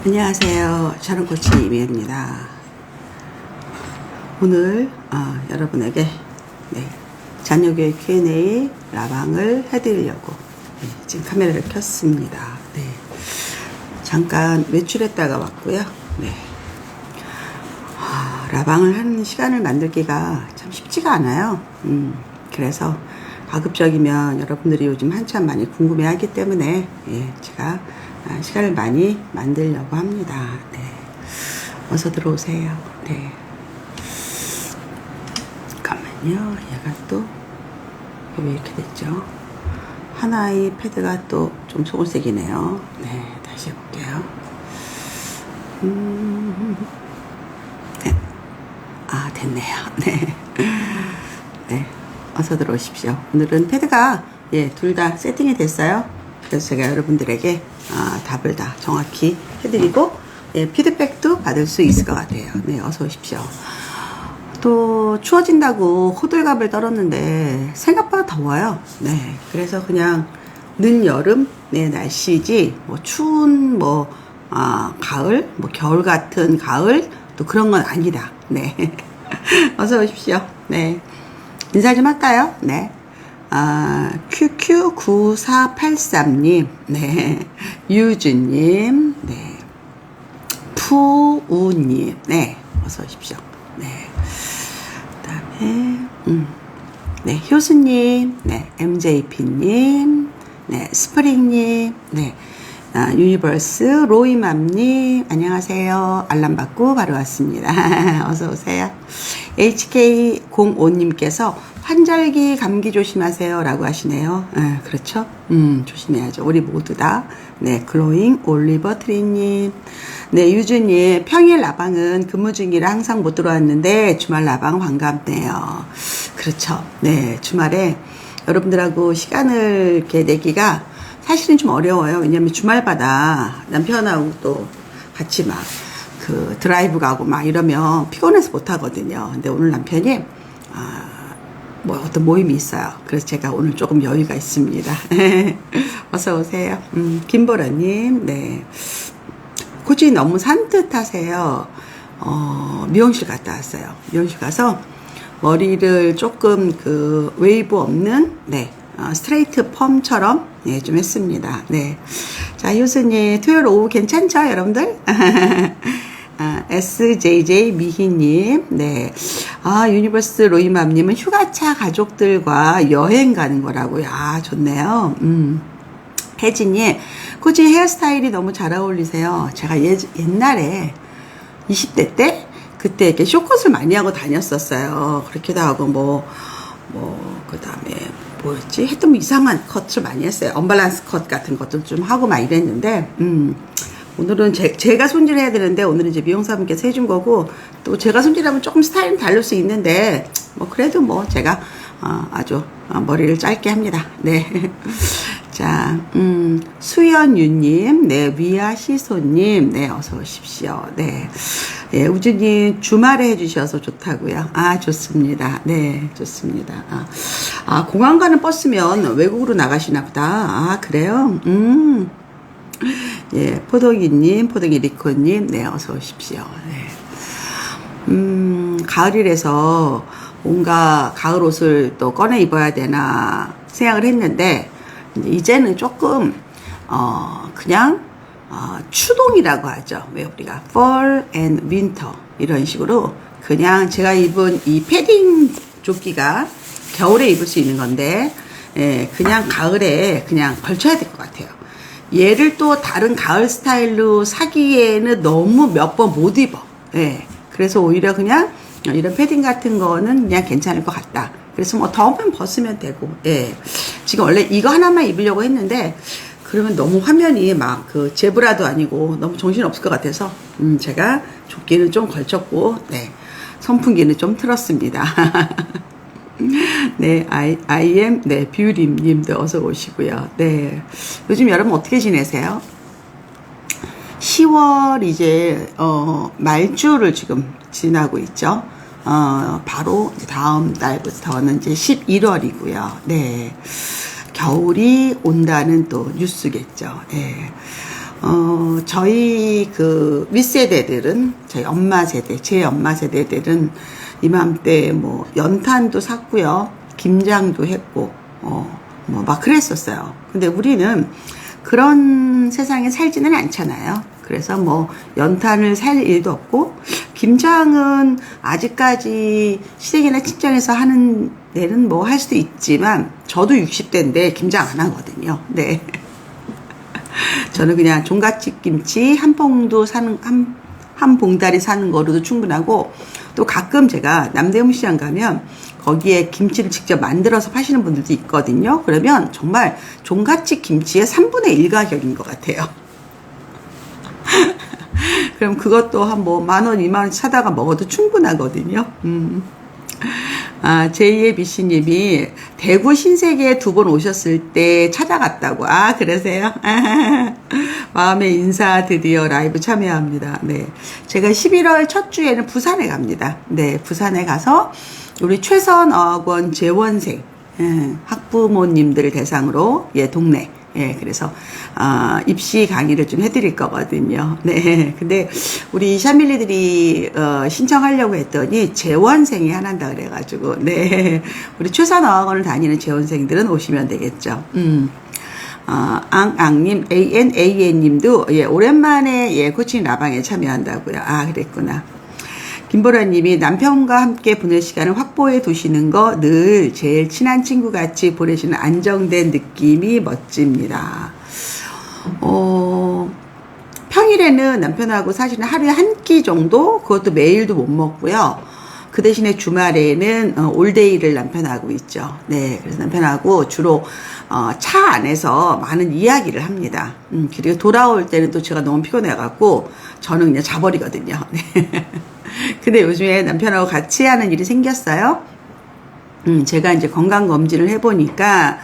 안녕하세요. 저는 코치 이미입니다. 오늘 여러분에게 자녀교육 Q&A 라방을 해드리려고 지금 카메라를 켰습니다. 잠깐 외출했다가 왔고요. 라방을 하는 시간을 만들기가 참 쉽지가 않아요. 그래서 가급적이면 여러분들이 요즘 한참 많이 궁금해하기 때문에 제가 시간을 많이 만들려고 합니다. 어서 들어오세요. 잠깐만요. 얘가 또 왜 이렇게 됐죠? 하나의 패드가 또 좀 초록색이네요. 다시 해볼게요. 됐네요. 어서 들어오십시오. 오늘은 패드가 둘 다 세팅이 됐어요. 그래서 제가 여러분들에게 답을 다 정확히 해드리고 피드백도 받을 수 있을 것 같아요. 어서 오십시오. 또 추워진다고 호들갑을 떨었는데 생각보다 더워요. 그래서 그냥 늦여름 날씨지 추운 가을 겨울 같은 가을 또 그런 건 아니다. 어서 오십시오. 인사 좀 할까요? QQ9483님, 유주님, 푸우님, 어서 오십시오. 그 다음에, 효수님, MJP님, 스프링님, 유니버스, 로이맘님, 안녕하세요. 알람 받고 바로 왔습니다. 어서오세요. HK05님께서 환절기 감기 조심하세요 라고 하시네요. 그렇죠. 조심해야죠. 우리 모두 다. 글로잉 올리버 트리님. 유주님, 평일 라방은 근무 중이라 항상 못 들어왔는데 주말 라방 반갑네요. 그렇죠. 주말에 여러분들하고 시간을 이렇게 내기가 사실은 좀 어려워요. 왜냐면 주말마다 남편하고 또 같이 드라이브 가고 이러면 피곤해서 못 하거든요. 근데 오늘 남편이 어떤 모임이 있어요. 그래서 제가 오늘 조금 여유가 있습니다. 어서 오세요. 김보라님, 코치 너무 산뜻하세요. 미용실 갔다 왔어요. 미용실 가서 머리를 조금 웨이브 없는 스트레이트 펌처럼 좀 했습니다. 자, 효수님, 토요일 오후 괜찮죠, 여러분들? SJJ 미희님, 유니버스 로이맘님은 휴가차 가족들과 여행 가는 거라고요. 좋네요. 혜진님, 코치 헤어스타일이 너무 잘 어울리세요. 제가 옛날에 20대 때 그때 이렇게 쇼컷을 많이 하고 다녔었어요. 그렇기도 하고 그 다음에 뭐였지? 하여튼 이상한 컷을 많이 했어요. 언밸런스 컷 같은 것도 좀 하고 이랬는데, 오늘은 제가 손질해야 되는데, 오늘은 이제 미용사분께서 해준 거고, 또 제가 손질하면 조금 스타일은 다를 수 있는데, 그래도 제가, 아주, 머리를 짧게 합니다. 자, 수연유님, 위아시소님, 어서 오십시오. 우주님, 주말에 해주셔서 좋다고요. 좋습니다. 좋습니다. 공항 가는 버스면 외국으로 나가시나 보다. 그래요? 포동이님, 포동이 리코님, 어서 오십시오. 가을이라서 뭔가 가을 옷을 또 꺼내 입어야 되나 생각을 했는데, 이제는 조금, 그냥, 추동이라고 하죠. 왜 우리가 fall and winter 이런 식으로 그냥 제가 입은 이 패딩 조끼가 겨울에 입을 수 있는 건데 그냥 가을에 그냥 걸쳐야 될 것 같아요. 얘를 또 다른 가을 스타일로 사기에는 너무 몇 번 못 입어. 그래서 오히려 그냥 이런 패딩 같은 거는 그냥 괜찮을 것 같다. 그래서 더우면 벗으면 되고. 지금 원래 이거 하나만 입으려고 했는데 그러면 너무 화면이 제브라도 아니고 너무 정신없을 것 같아서 제가 조끼는 좀 걸쳤고 선풍기는 좀 틀었습니다. I am 뷰림 님도 어서 오시고요. 요즘 여러분 어떻게 지내세요? 10월 이제 말주를 지금 지나고 있죠. 바로 다음 달부터는 이제 11월이고요. 겨울이 온다는 또 뉴스겠죠. 저희 그 윗세대들은, 저희 엄마 세대, 제 엄마 세대들은 이맘때 뭐 연탄도 샀고요. 김장도 했고, 뭐 막 그랬었어요. 근데 우리는 그런 세상에 살지는 않잖아요. 그래서 뭐 연탄을 살 일도 없고, 김장은 아직까지 시댁이나 친정에서 하는 데는 뭐 할 수도 있지만, 저도 60대인데 김장 안 하거든요. 네. 저는 그냥 종갓집 김치 한 봉도 사는, 한 봉다리 사는 거로도 충분하고, 또 가끔 제가 남대문 시장 가면 거기에 김치를 직접 만들어서 파시는 분들도 있거든요. 그러면 정말 종갓집 김치의 3분의 1 가격인 것 같아요. 그럼 그것도 한 뭐 10,000원, 20,000원 사다가 먹어도 충분하거든요. 제2의 비씨님이 대구 신세계에 2번 오셨을 때 찾아갔다고. 그러세요? 마음의 인사 드디어 라이브 참여합니다. 네. 제가 11월 첫 주에는 부산에 갑니다. 네. 부산에 가서 우리 최선어학원 재원생, 학부모님들 대상으로, 동네. 그래서, 입시 강의를 좀 해드릴 거거든요. 네. 근데, 우리 샤밀리들이, 신청하려고 했더니, 재원생이 하나인다 그래가지고, 네. 우리 최선어학원을 다니는 재원생들은 오시면 되겠죠. 앙앙님, ANAN님도, 오랜만에, 코칭 라방에 참여한다고요. 그랬구나. 김보라님이 남편과 함께 보낼 시간을 확보해 두시는 거 늘 제일 친한 친구 같이 보내시는 안정된 느낌이 멋집니다. 평일에는 남편하고 사실은 하루에 한 끼 정도, 그것도 매일도 못 먹고요. 그 대신에 주말에는 올데이를 남편하고 있죠. 네, 그래서 남편하고 주로 차 안에서 많은 이야기를 합니다. 그리고 돌아올 때는 또 제가 너무 피곤해갖고 저는 그냥 자버리거든요. 네. 근데 요즘에 남편하고 같이 하는 일이 생겼어요. 제가 이제 건강검진을 해보니까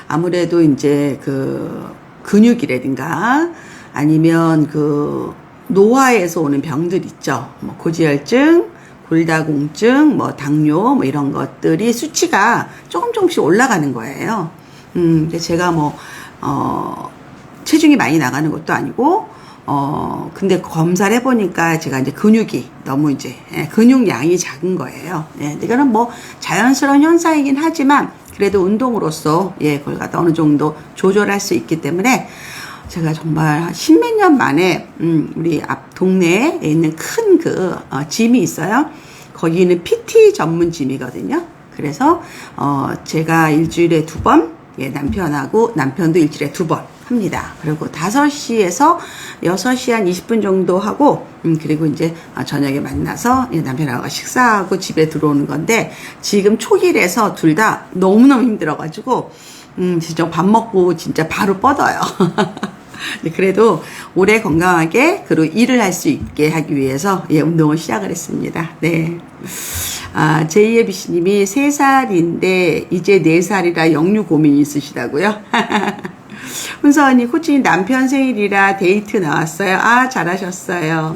아무래도 이제 그 근육이라든가 아니면 그 노화에서 오는 병들 있죠. 뭐 고지혈증, 골다공증, 뭐 당뇨, 뭐 이런 것들이 수치가 조금씩 올라가는 거예요. 근데 제가 뭐, 체중이 많이 나가는 것도 아니고, 근데 검사를 해보니까 제가 이제 근육이 너무 이제, 근육량이 작은 거예요. 이거는 뭐 자연스러운 현상이긴 하지만, 그래도 운동으로서, 그걸 갖다 어느 정도 조절할 수 있기 때문에, 제가 정말 십몇 년 만에, 우리 앞 동네에 있는 큰 짐이 있어요. 거기는 PT 전문 짐이거든요. 그래서, 제가 일주일에 2번, 남편도 일주일에 2번 합니다. 그리고 5시에서 6시 한 20분 정도 하고, 그리고 이제 저녁에 만나서 남편하고 식사하고 집에 들어오는 건데, 지금 초기라서 둘 다 너무너무 힘들어가지고, 진짜 밥 먹고 진짜 바로 뻗어요. 그래도 오래 건강하게 그리고 일을 할 수 있게 하기 위해서 운동을 시작을 했습니다. 네. 제2의 비씨님이 3살인데 이제 4살이라 영유 고민이 있으시다고요? 훈서 언니 코치님 남편 생일이라 데이트 나왔어요. 잘하셨어요.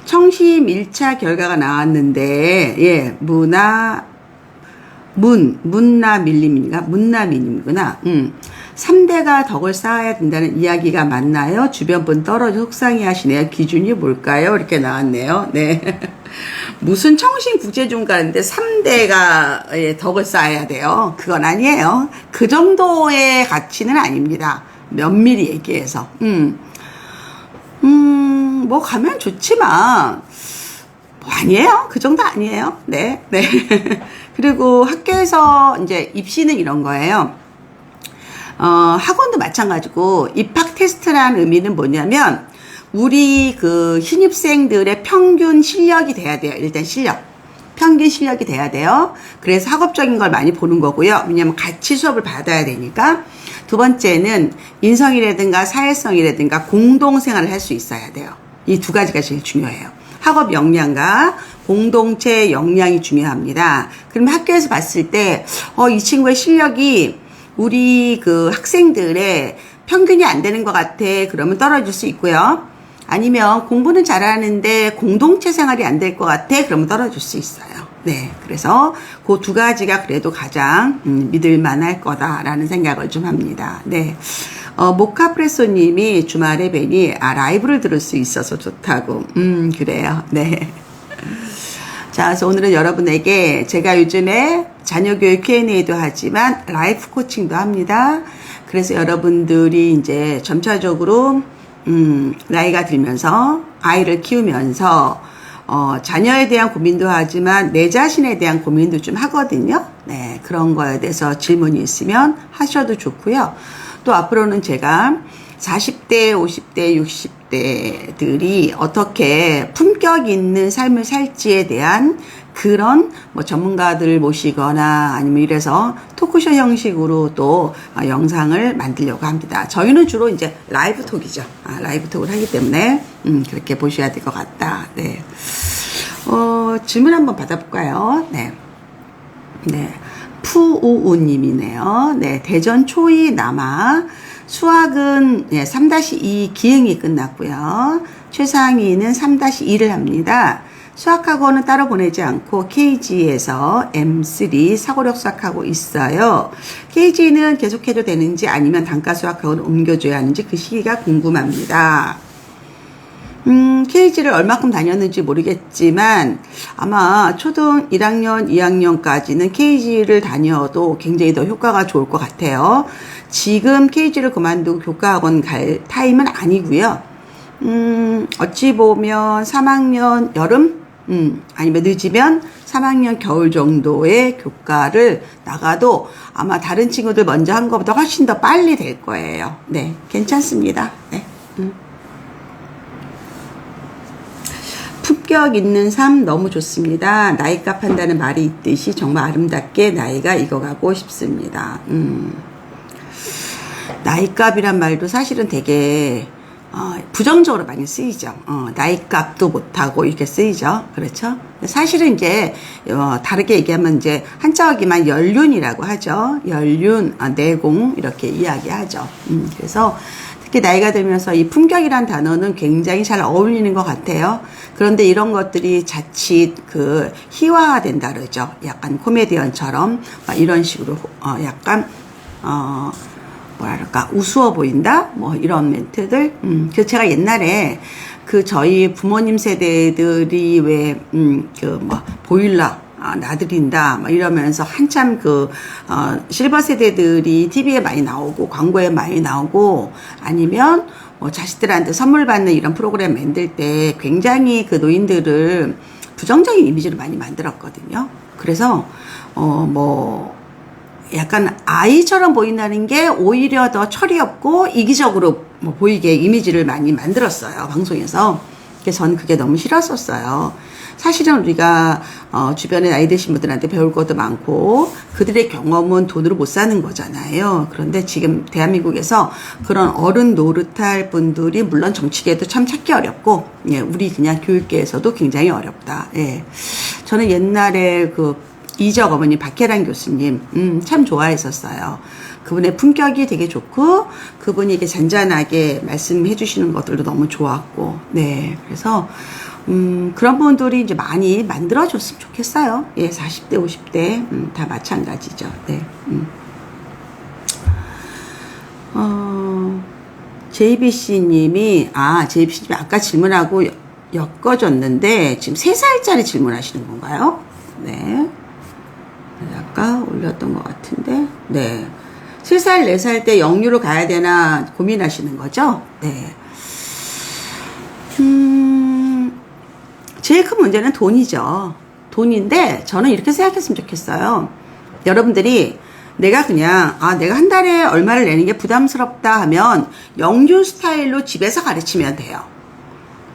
청심 1차 결과가 나왔는데 문나미님이구나. 3대가 덕을 쌓아야 된다는 이야기가 맞나요? 주변 분 떨어져 속상해 하시네요. 기준이 뭘까요? 이렇게 나왔네요. 네. 무슨 청신 구제중 가는데 3대가 덕을 쌓아야 돼요. 그건 아니에요. 그 정도의 가치는 아닙니다. 면밀히 얘기해서. 뭐 가면 좋지만, 뭐 아니에요. 그 정도 아니에요. 네. 그리고 학교에서 이제 입시는 이런 거예요. 학원도 마찬가지고 입학 테스트라는 의미는 뭐냐면 우리 그 신입생들의 평균 실력이 돼야 돼요. 일단 평균 실력이 돼야 돼요. 그래서 학업적인 걸 많이 보는 거고요. 왜냐면 같이 수업을 받아야 되니까. 두 번째는 인성이라든가 사회성이라든가 공동생활을 할 수 있어야 돼요. 이 2가지가 제일 중요해요. 학업 역량과 공동체 역량이 중요합니다. 그러면 학교에서 봤을 때 이 친구의 실력이 우리 그 학생들의 평균이 안 되는 것 같아. 그러면 떨어질 수 있고요. 아니면 공부는 잘하는데 공동체 생활이 안 될 것 같아. 그러면 떨어질 수 있어요. 네, 그래서 그 두 가지가 그래도 가장 믿을 만할 거다라는 생각을 좀 합니다. 네. 모카프레소님이 주말에 뵈니 라이브를 들을 수 있어서 좋다고. 그래요. 네. 자, 그래서 오늘은 여러분에게 제가 요즘에 자녀교육 Q&A도 하지만 라이프 코칭도 합니다. 그래서 여러분들이 이제 점차적으로 나이가 들면서 아이를 키우면서 자녀에 대한 고민도 하지만 내 자신에 대한 고민도 좀 하거든요. 네, 그런 거에 대해서 질문이 있으면 하셔도 좋고요. 또 앞으로는 제가 40대, 50대, 60대들이 어떻게 품격 있는 삶을 살지에 대한 그런 뭐 전문가들을 모시거나 아니면 이래서 토크쇼 형식으로 또 영상을 만들려고 합니다. 저희는 주로 이제 라이브 톡이죠. 라이브 톡을 하기 때문에 그렇게 보셔야 될 것 같다. 네. 질문 한번 받아볼까요? 네. 네. 푸우우님이네요. 네. 대전 초이 남아 수학은 3-2 기행이 끝났고요. 최상위는 3-2를 합니다. 수학학원은 따로 보내지 않고 KG에서 M3 사고력 수학하고 있어요. KG는 계속해도 되는지 아니면 단가 수학학원 옮겨줘야 하는지 그 시기가 궁금합니다. KG를 얼마큼 다녔는지 모르겠지만 아마 초등 1학년, 2학년까지는 KG를 다녀도 굉장히 더 효과가 좋을 것 같아요. 지금 KG를 그만두고 교과학원 갈 타임은 아니고요. 어찌 보면 3학년 여름? 아니면 늦으면 3학년 겨울 정도의 교과를 나가도 아마 다른 친구들 먼저 한 것보다 훨씬 더 빨리 될 거예요. 네, 괜찮습니다. 네. 품격 있는 삶 너무 좋습니다. 나이값 한다는 말이 있듯이 정말 아름답게 나이가 익어가고 싶습니다. 나이값이란 말도 사실은 되게 부정적으로 많이 쓰이죠. 나이값도 못하고 이렇게 쓰이죠. 그렇죠? 사실은 이제 다르게 얘기하면 이제 한자어기만 연륜이라고 하죠. 연륜, 내공 이렇게 이야기하죠. 그래서 특히 나이가 들면서 이 품격이란 단어는 굉장히 잘 어울리는 것 같아요. 그런데 이런 것들이 자칫 희화화된다 그러죠. 약간 코미디언처럼 이런 식으로 약간 뭐랄까 우스워 보인다 뭐 이런 멘트들. 그래서 제가 옛날에 저희 부모님 세대들이 왜 보일러 나들인다 막 이러면서 한참 실버 세대들이 TV에 많이 나오고 광고에 많이 나오고 아니면 뭐 자식들한테 선물 받는 이런 프로그램 만들 때 굉장히 노인들을 부정적인 이미지를 많이 만들었거든요. 그래서 약간 아이처럼 보인다는 게 오히려 더 철이 없고 이기적으로 보이게 이미지를 많이 만들었어요, 방송에서. 그래서 저는 그게 너무 싫었었어요. 사실은 우리가 주변에 나이 드신 분들한테 배울 것도 많고 그들의 경험은 돈으로 못 사는 거잖아요. 그런데 지금 대한민국에서 그런 어른 노릇할 분들이 물론 정치계도 참 찾기 어렵고 우리 그냥 교육계에서도 굉장히 어렵다. 예. 저는 옛날에 이적 어머니 박혜란 교수님 참 좋아했었어요. 그분의 품격이 되게 좋고 그분이 이렇게 잔잔하게 말씀해 주시는 것들도 너무 좋았고 네 그래서 그런 분들이 이제 많이 만들어줬으면 좋겠어요. 예, 40대 50대 다 마찬가지죠. 네. JBC님이 JBC님이 아까 질문하고 엮어줬는데 지금 3살짜리 질문하시는 건가요? 네. 아까 올렸던 것 같은데, 네. 3살, 4살 때 영유로 가야 되나 고민하시는 거죠? 네. 제일 큰 문제는 돈이죠. 돈인데, 저는 이렇게 생각했으면 좋겠어요. 여러분들이 내가 그냥, 내가 한 달에 얼마를 내는 게 부담스럽다 하면 영유 스타일로 집에서 가르치면 돼요.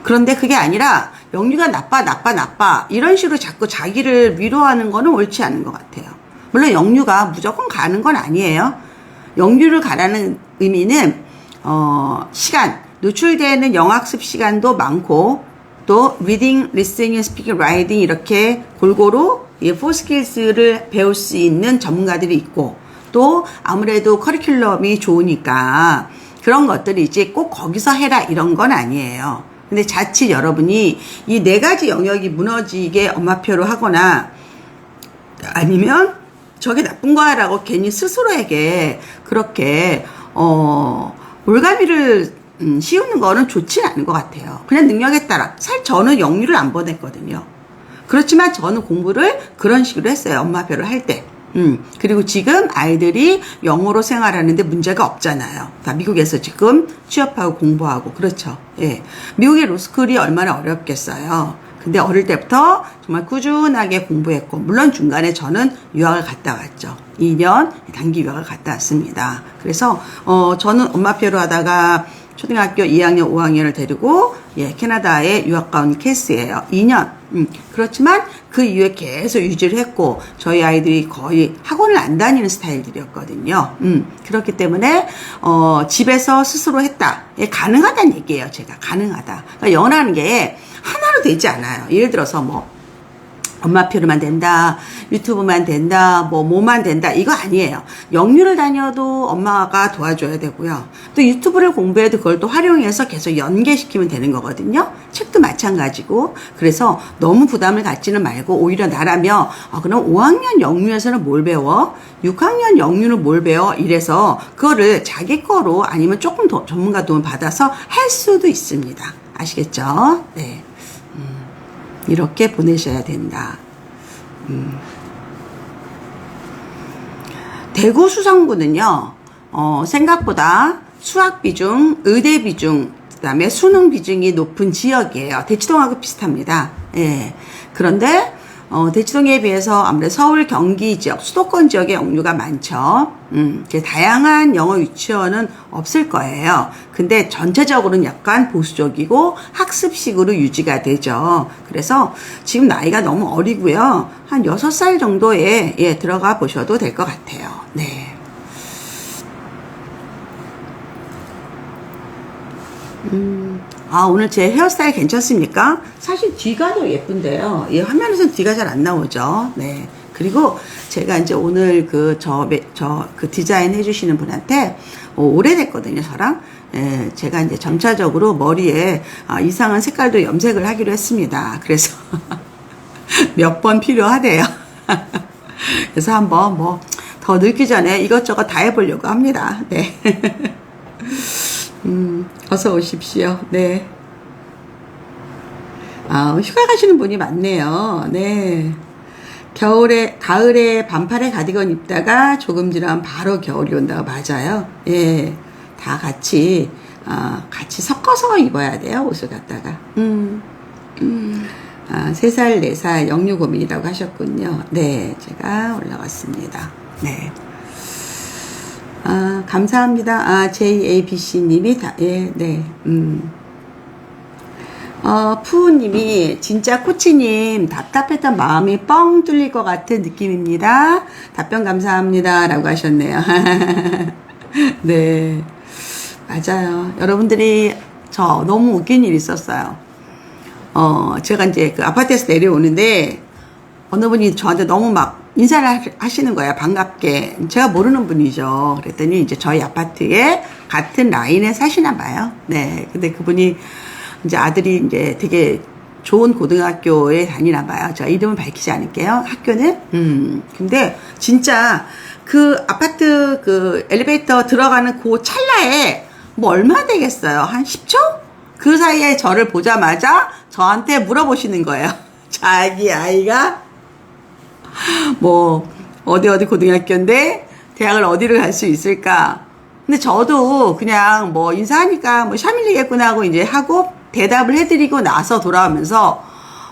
그런데 그게 아니라 영유가 나빠 이런 식으로 자꾸 자기를 위로하는 거는 옳지 않은 것 같아요. 물론 영유가 무조건 가는 건 아니에요. 영유를 가라는 의미는 시간, 노출되는 영학습 시간도 많고 또 reading, listening, speaking, writing 이렇게 골고루 이 4스킬스를 배울 수 있는 전문가들이 있고 또 아무래도 커리큘럼이 좋으니까 그런 것들이 이제 꼭 거기서 해라 이런 건 아니에요. 근데 자칫 여러분이 이 4가지 영역이 무너지게 엄마표로 하거나 아니면 저게 나쁜 거야 라고 괜히 스스로에게 그렇게 올가미를 씌우는 거는 좋지 않은 것 같아요. 그냥 능력에 따라. 사실 저는 영유를 안 보냈거든요. 그렇지만 저는 공부를 그런 식으로 했어요. 엄마표를 할 때. 그리고 지금 아이들이 영어로 생활하는데 문제가 없잖아요. 다 미국에서 지금 취업하고 공부하고 그렇죠. 예. 미국의 로스쿨이 얼마나 어렵겠어요. 근데 어릴 때부터 정말 꾸준하게 공부했고, 물론 중간에 저는 유학을 갔다 왔죠. 2년 단기 유학을 갔다 왔습니다. 그래서 저는 엄마표로 하다가 초등학교 2학년, 5학년을 데리고 캐나다에 유학 간 케이스예요. 2년. 그렇지만 그 이후에 계속 유지를 했고 저희 아이들이 거의 학원을 안 다니는 스타일들이었거든요. 그렇기 때문에 집에서 스스로 했다. 가능하다는 얘기예요. 제가 가능하다. 그러니까 영어라는 게 하나로 되지 않아요. 예를 들어서 뭐 엄마표로만 된다, 유튜브만 된다, 뭐만 된다, 이거 아니에요. 영유를 다녀도 엄마가 도와줘야 되고요. 또 유튜브를 공부해도 그걸 또 활용해서 계속 연계시키면 되는 거거든요. 책도 마찬가지고. 그래서 너무 부담을 갖지는 말고 오히려 나라면 그럼 5학년 영유에서는 뭘 배워? 6학년 영유는 뭘 배워? 이래서 그거를 자기 거로 아니면 조금 더 전문가 도움 받아서 할 수도 있습니다. 아시겠죠? 네. 이렇게 보내셔야 된다. 대구 수성구는요, 생각보다 수학 비중, 의대 비중, 그 다음에 수능 비중이 높은 지역이에요. 대치동하고 비슷합니다. 예. 그런데, 대치동에 비해서 아무래도 서울, 경기 지역, 수도권 지역의 영유가 많죠. 다양한 영어 유치원은 없을 거예요. 근데 전체적으로는 약간 보수적이고 학습식으로 유지가 되죠. 그래서 지금 나이가 너무 어리고요. 한 6살 정도에 들어가 보셔도 될 것 같아요. 네. 오늘 제 헤어스타일 괜찮습니까? 사실 뒤가 더 예쁜데요. 화면에서는 뒤가 잘 안 나오죠. 네. 그리고 제가 이제 오늘 그 디자인 해주시는 분한테 오래됐거든요, 저랑. 예, 제가 이제 점차적으로 머리에 이상한 색깔도 염색을 하기로 했습니다. 그래서 몇 번 필요하대요. 그래서 한번 더 늙기 전에 이것저것 다 해보려고 합니다. 네. 어서 오십시오. 네. 휴가 가시는 분이 많네요. 네. 가을에 반팔에 가디건 입다가 조금 지나면 바로 겨울이 온다고 맞아요. 예. 다 같이 섞어서 입어야 돼요. 옷을 갖다가. 3살, 4살 영유 고민이라고 하셨군요. 네. 제가 올라왔습니다. 네. 감사합니다. JABC님이 네. 푸우님이 진짜 코치님 답답했던 마음이 뻥 뚫릴 것 같은 느낌입니다. 답변 감사합니다. 라고 하셨네요. 네. 맞아요. 여러분들이 너무 웃긴 일이 있었어요. 제가 이제 그 아파트에서 내려오는데 어느 분이 저한테 너무 막 인사를 하시는 거예요. 반갑게. 제가 모르는 분이죠. 그랬더니 이제 저희 아파트에 같은 라인에 사시나 봐요. 네. 근데 그분이 이제 아들이 이제 되게 좋은 고등학교에 다니나 봐요. 저 이름은 밝히지 않을게요. 학교는. 근데 진짜 그 아파트 그 엘리베이터 들어가는 그 찰나에 얼마 되겠어요? 한 10초? 그 사이에 저를 보자마자 저한테 물어보시는 거예요. 자기 아이가 어디 고등학교인데 대학을 어디를 갈 수 있을까? 근데 저도 그냥 인사하니까 샤밀리겠구나 하고 이제 하고 대답을 해드리고 나서 돌아오면서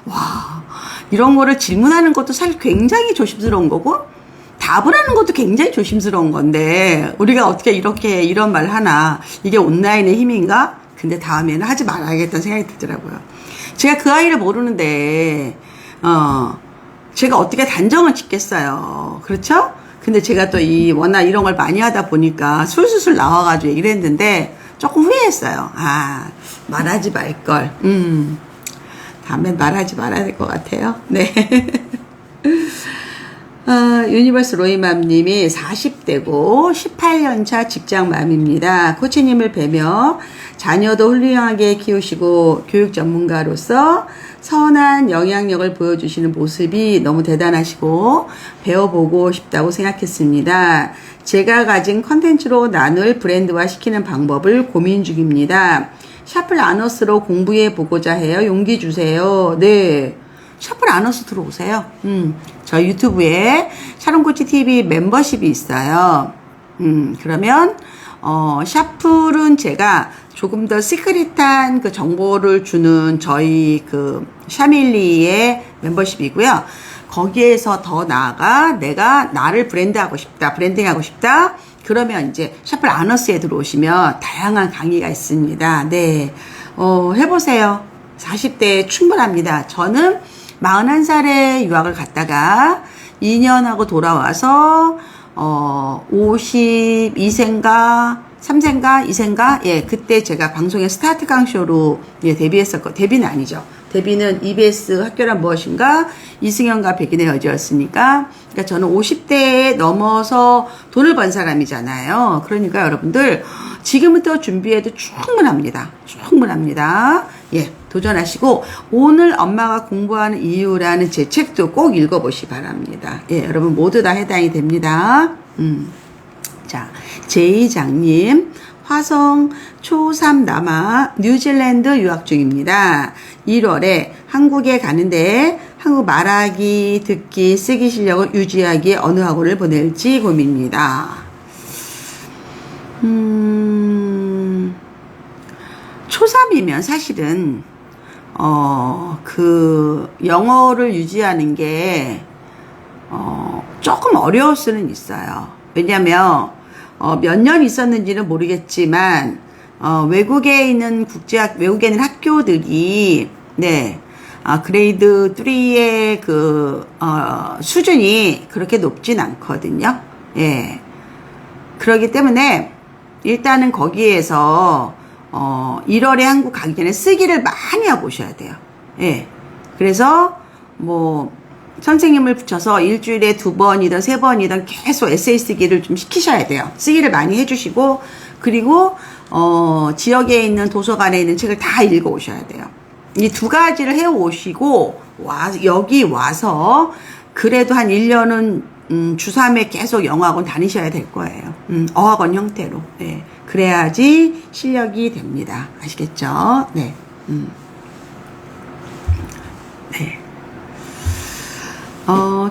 와, 이런 거를 질문하는 것도 사실 굉장히 조심스러운 거고 답을 하는 것도 굉장히 조심스러운 건데 우리가 어떻게 이런 말을 하나, 이게 온라인의 힘인가? 근데 다음에는 하지 말아야겠다는 생각이 들더라고요. 제가 그 아이를 모르는데 제가 어떻게 단정을 짓겠어요. 그렇죠? 근데 제가 또 워낙 이런 걸 많이 하다 보니까 술술술 나와가지고 얘기를 했는데 조금 후회했어요. 말하지 말걸. 다음엔 말하지 말아야 될 것 같아요. 네. 유니버스 로이맘님이 40대고 18년차 직장맘입니다. 코치님을 뵈며 자녀도 훌륭하게 키우시고 교육 전문가로서 선한 영향력을 보여주시는 모습이 너무 대단하시고 배워보고 싶다고 생각했습니다. 제가 가진 컨텐츠로 나눌 브랜드화 시키는 방법을 고민 중입니다. 샤플 아너스로 공부해 보고자 해요. 용기 주세요. 네. 샤플 아너스 들어오세요. 저 유튜브에 샤론코치 TV 멤버십이 있어요. 그러면, 샤플은 제가 조금 더 시크릿한 그 정보를 주는 저희 그 샤밀리의 멤버십이고요. 거기에서 더 나아가 내가 나를 브랜드하고 싶다, 브랜딩하고 싶다. 그러면 이제 샤플 아너스에 들어오시면 다양한 강의가 있습니다. 네. 해보세요. 40대에 충분합니다. 저는 41살에 유학을 갔다가 2년 하고 돌아와서 52세인가 3세인가 2세인가 예 그때 제가 방송에 스타트 강쇼로 예 데뷔했었고 데뷔는 아니죠. 데뷔는 EBS 학교란 무엇인가 이승현과 백인의 여자였으니까 그러니까 저는 50대에 넘어서 돈을 번 사람이잖아요. 그러니까 여러분들 지금부터 준비해도 충분합니다. 충분합니다. 예, 도전하시고 오늘 엄마가 공부하는 이유라는 제 책도 꼭 읽어보시 바랍니다. 예, 여러분 모두 다 해당이 됩니다. 자, 제이장님 화성 초3 남아 뉴질랜드 유학 중입니다. 1월에 한국에 가는데 한국 말하기, 듣기, 쓰기 실력을 유지하기에 어느 학원을 보낼지 고민입니다. 초3이면 사실은 그 영어를 유지하는 게 조금 어려울 수는 있어요. 왜냐면 몇 년 있었는지는 모르겠지만 외국에 있는 외국에 있는 학교들이 네 그레이드 3의 그 수준이 그렇게 높진 않거든요. 예. 그렇기 때문에 일단은 거기에서 1월에 한국 가기 전에 쓰기를 많이 하고 오셔야 돼요. 예. 그래서 뭐 선생님을 붙여서 일주일에 2번이든 3번이든 계속 에세이 쓰기를 좀 시키셔야 돼요. 쓰기를 많이 해주시고 그리고 지역에 있는 도서관에 있는 책을 다 읽어 오셔야 돼요. 이 두 가지를 해 오시고 여기 와서 그래도 한 1년은 주3회 계속 영어학원 다니셔야 될 거예요. 어학원 형태로. 네. 그래야지 실력이 됩니다. 아시겠죠? 네. 네.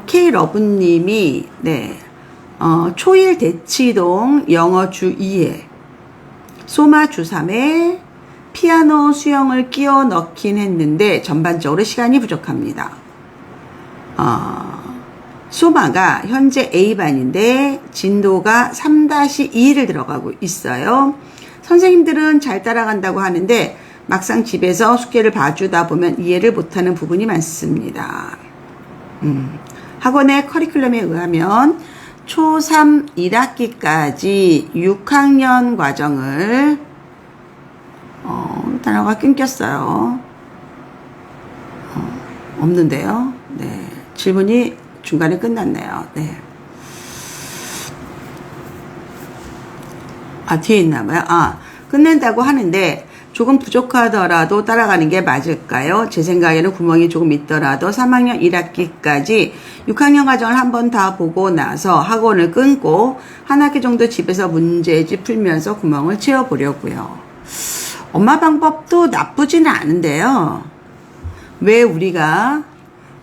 K러브님이, 네. 초일 대치동 영어 주 2회, 소마 주 3회, 피아노 수영을 끼워 넣긴 했는데 전반적으로 시간이 부족합니다. 소마가 현재 A반인데 진도가 3-2를 들어가고 있어요. 선생님들은 잘 따라간다고 하는데 막상 집에서 숙제를 봐주다 보면 이해를 못하는 부분이 많습니다. 학원의 커리큘럼에 의하면 초3 1학기까지 6학년 과정을 단어가 끊겼어요. 없는데요. 네. 질문이 중간에 끝났네요. 네. 뒤에 있나봐요. 끝낸다고 하는데 조금 부족하더라도 따라가는 게 맞을까요? 제 생각에는 구멍이 조금 있더라도 3학년 1학기까지 6학년 과정을 한 번 다 보고 나서 학원을 끊고 한 학기 정도 집에서 문제집 풀면서 구멍을 채워보려고요. 엄마 방법도 나쁘지는 않은데요. 왜 우리가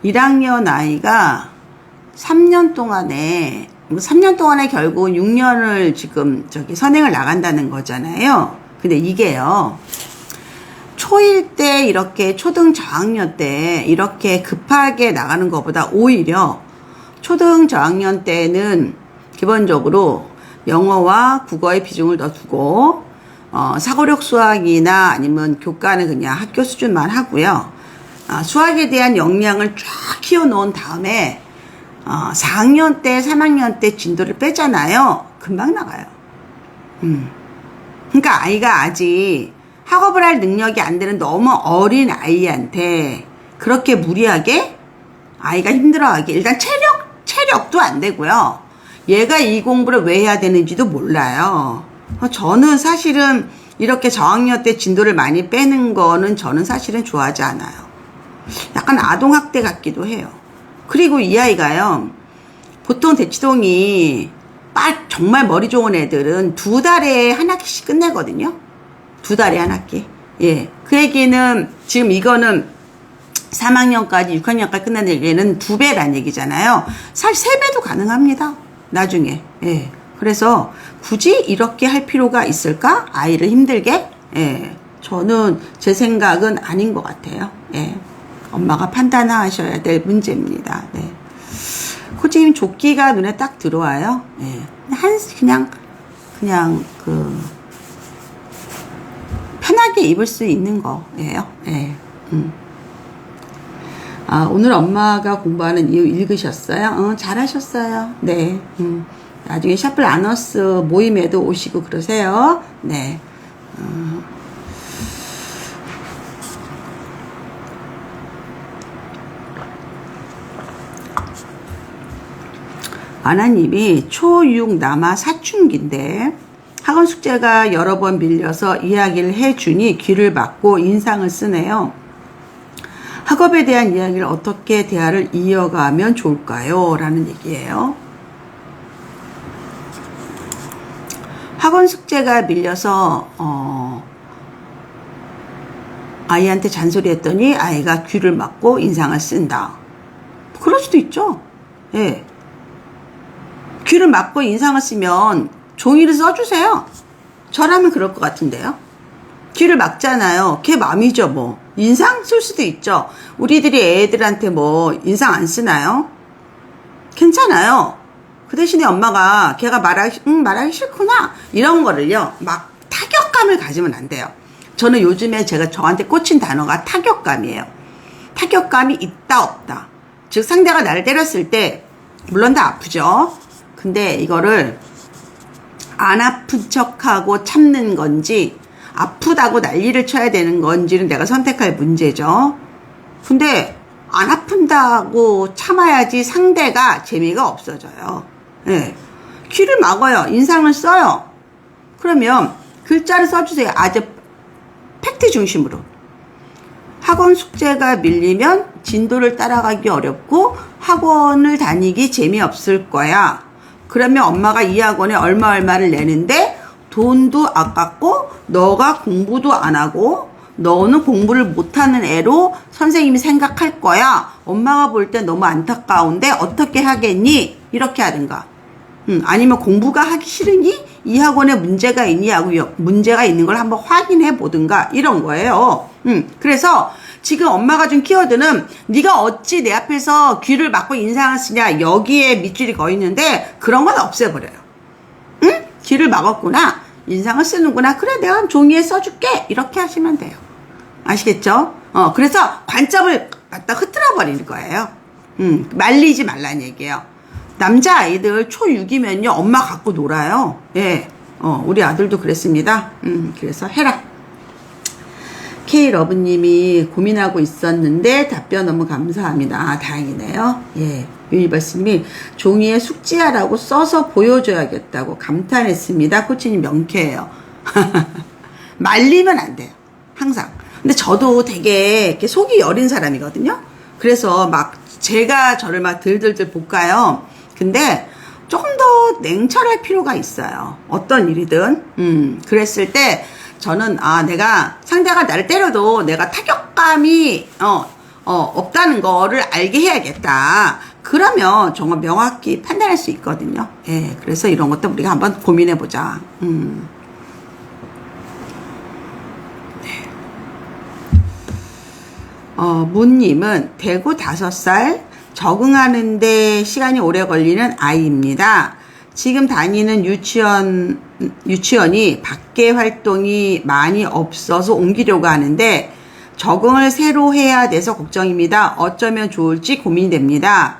1학년 아이가 3년 동안에 결국은 6년을 지금 선행을 나간다는 거잖아요. 근데 이게요. 초1 때 이렇게 초등 저학년 때 이렇게 급하게 나가는 것보다 오히려 초등 저학년 때는 기본적으로 영어와 국어의 비중을 더 두고 사고력 수학이나 아니면 교과는 그냥 학교 수준만 하고요. 수학에 대한 역량을 쫙 키워놓은 다음에 4학년 때, 3학년 때 진도를 빼잖아요. 금방 나가요. 그러니까 아이가 아직 학업을 할 능력이 안 되는 너무 어린 아이한테 그렇게 무리하게 아이가 힘들어하게 일단 체력 체력도 안 되고요. 얘가 이 공부를 왜 해야 되는지도 몰라요. 저는 사실은 이렇게 저학년 때 진도를 많이 빼는 거는 저는 사실은 좋아하지 않아요. 약간 아동학대 같기도 해요. 그리고 이 아이가요, 보통 대치동이 정말 머리 좋은 애들은 2달에 한 학기씩 끝내거든요. 2달에 한 학기. 예. 그 얘기는 지금 이거는 3학년까지 6학년까지 끝내는 얘기는 2배란 얘기잖아요. 사실 3배도 가능합니다. 나중에. 예. 그래서 굳이 이렇게 할 필요가 있을까? 아이를 힘들게? 예. 저는 제 생각은 아닌 것 같아요. 예. 엄마가 판단하셔야 될 문제입니다. 네. 코치님 조끼가 눈에 딱 들어와요. 예. 그냥 편하게 입을 수 있는 거예요. 예. 오늘 엄마가 공부하는 이유 읽으셨어요? 잘하셨어요. 네. 나중에 샤플 아너스 모임에도 오시고 그러세요. 네. 아나님이 초6 남아 사춘기인데 학원 숙제가 여러 번 밀려서 이야기를 해주니 귀를 막고 인상을 쓰네요. 학업에 대한 이야기를 어떻게 대화를 이어가면 좋을까요? 라는 얘기예요. 학원 숙제가 밀려서 아이한테 잔소리했더니 아이가 귀를 막고 인상을 쓴다. 그럴 수도 있죠. 예. 귀를 막고 인상을 쓰면 종이를 써주세요. 저라면 그럴 것 같은데요. 귀를 막잖아요. 걔 맘이죠 뭐. 인상 쓸 수도 있죠. 우리들이 애들한테 뭐 인상 안 쓰나요? 괜찮아요. 그 대신에 엄마가 걔가 말하기 싫구나 이런 거를요 막 타격감을 가지면 안 돼요. 저는 요즘에 저한테 꽂힌 단어가 타격감이에요. 타격감이 있다 없다. 즉 상대가 나를 때렸을 때 물론 다 아프죠. 근데 이거를 안 아픈 척하고 참는 건지 아프다고 난리를 쳐야 되는 건지는 내가 선택할 문제죠. 근데 안 아픈다고 참아야지 상대가 재미가 없어져요. 네. 귀를 막아요. 인상을 써요. 그러면 글자를 써주세요. 아주 팩트 중심으로. 학원 숙제가 밀리면 진도를 따라가기 어렵고 학원을 다니기 재미없을 거야. 그러면 엄마가 이 학원에 얼마를 내는데 돈도 아깝고 너가 공부도 안 하고 너는 공부를 못하는 애로 선생님이 생각할 거야. 엄마가 볼 때 너무 안타까운데 어떻게 하겠니? 이렇게 하든가. 아니면 공부가 하기 싫으니 이 학원에 문제가 있니 하고 문제가 있는 걸 한번 확인해 보든가 이런 거예요. 그래서 지금 엄마가 준 키워드는 네가 어찌 내 앞에서 귀를 막고 인상을 쓰냐 여기에 밑줄이 거 있는데 그런 건 없애버려요. 응? 귀를 막았구나. 인상을 쓰는구나. 그래 내가 종이에 써줄게. 이렇게 하시면 돼요. 아시겠죠? 그래서 관점을 갖다 흐트러 버리는 거예요. 말리지 말라는 얘기예요. 남자아이들 초6이면요 엄마 갖고 놀아요. 예. 우리 아들도 그랬습니다. 그래서 해라. K러브님이 고민하고 있었는데 답변 너무 감사합니다. 다행이네요. 예. 유니버스님이 종이에 숙지하라고 써서 보여줘야겠다고 감탄했습니다. 코치님 명쾌해요. 말리면 안 돼요. 항상. 근데 저도 되게 이렇게 속이 여린 사람이거든요. 그래서 막 제가 저를 막 들들들 볶아요. 근데 조금 더 냉철할 필요가 있어요. 어떤 일이든. 그랬을 때 저는 내가 상대가 나를 때려도 내가 타격감이 없다는 거를 알게 해야겠다. 그러면 정말 명확히 판단할 수 있거든요. 예, 그래서 이런 것도 우리가 한번 고민해 보자. 문님은 대구 5살 적응하는데 시간이 오래 걸리는 아이입니다. 지금 다니는 유치원이 밖에 활동이 많이 없어서 옮기려고 하는데 적응을 새로 해야 돼서 걱정입니다. 어쩌면 좋을지 고민됩니다.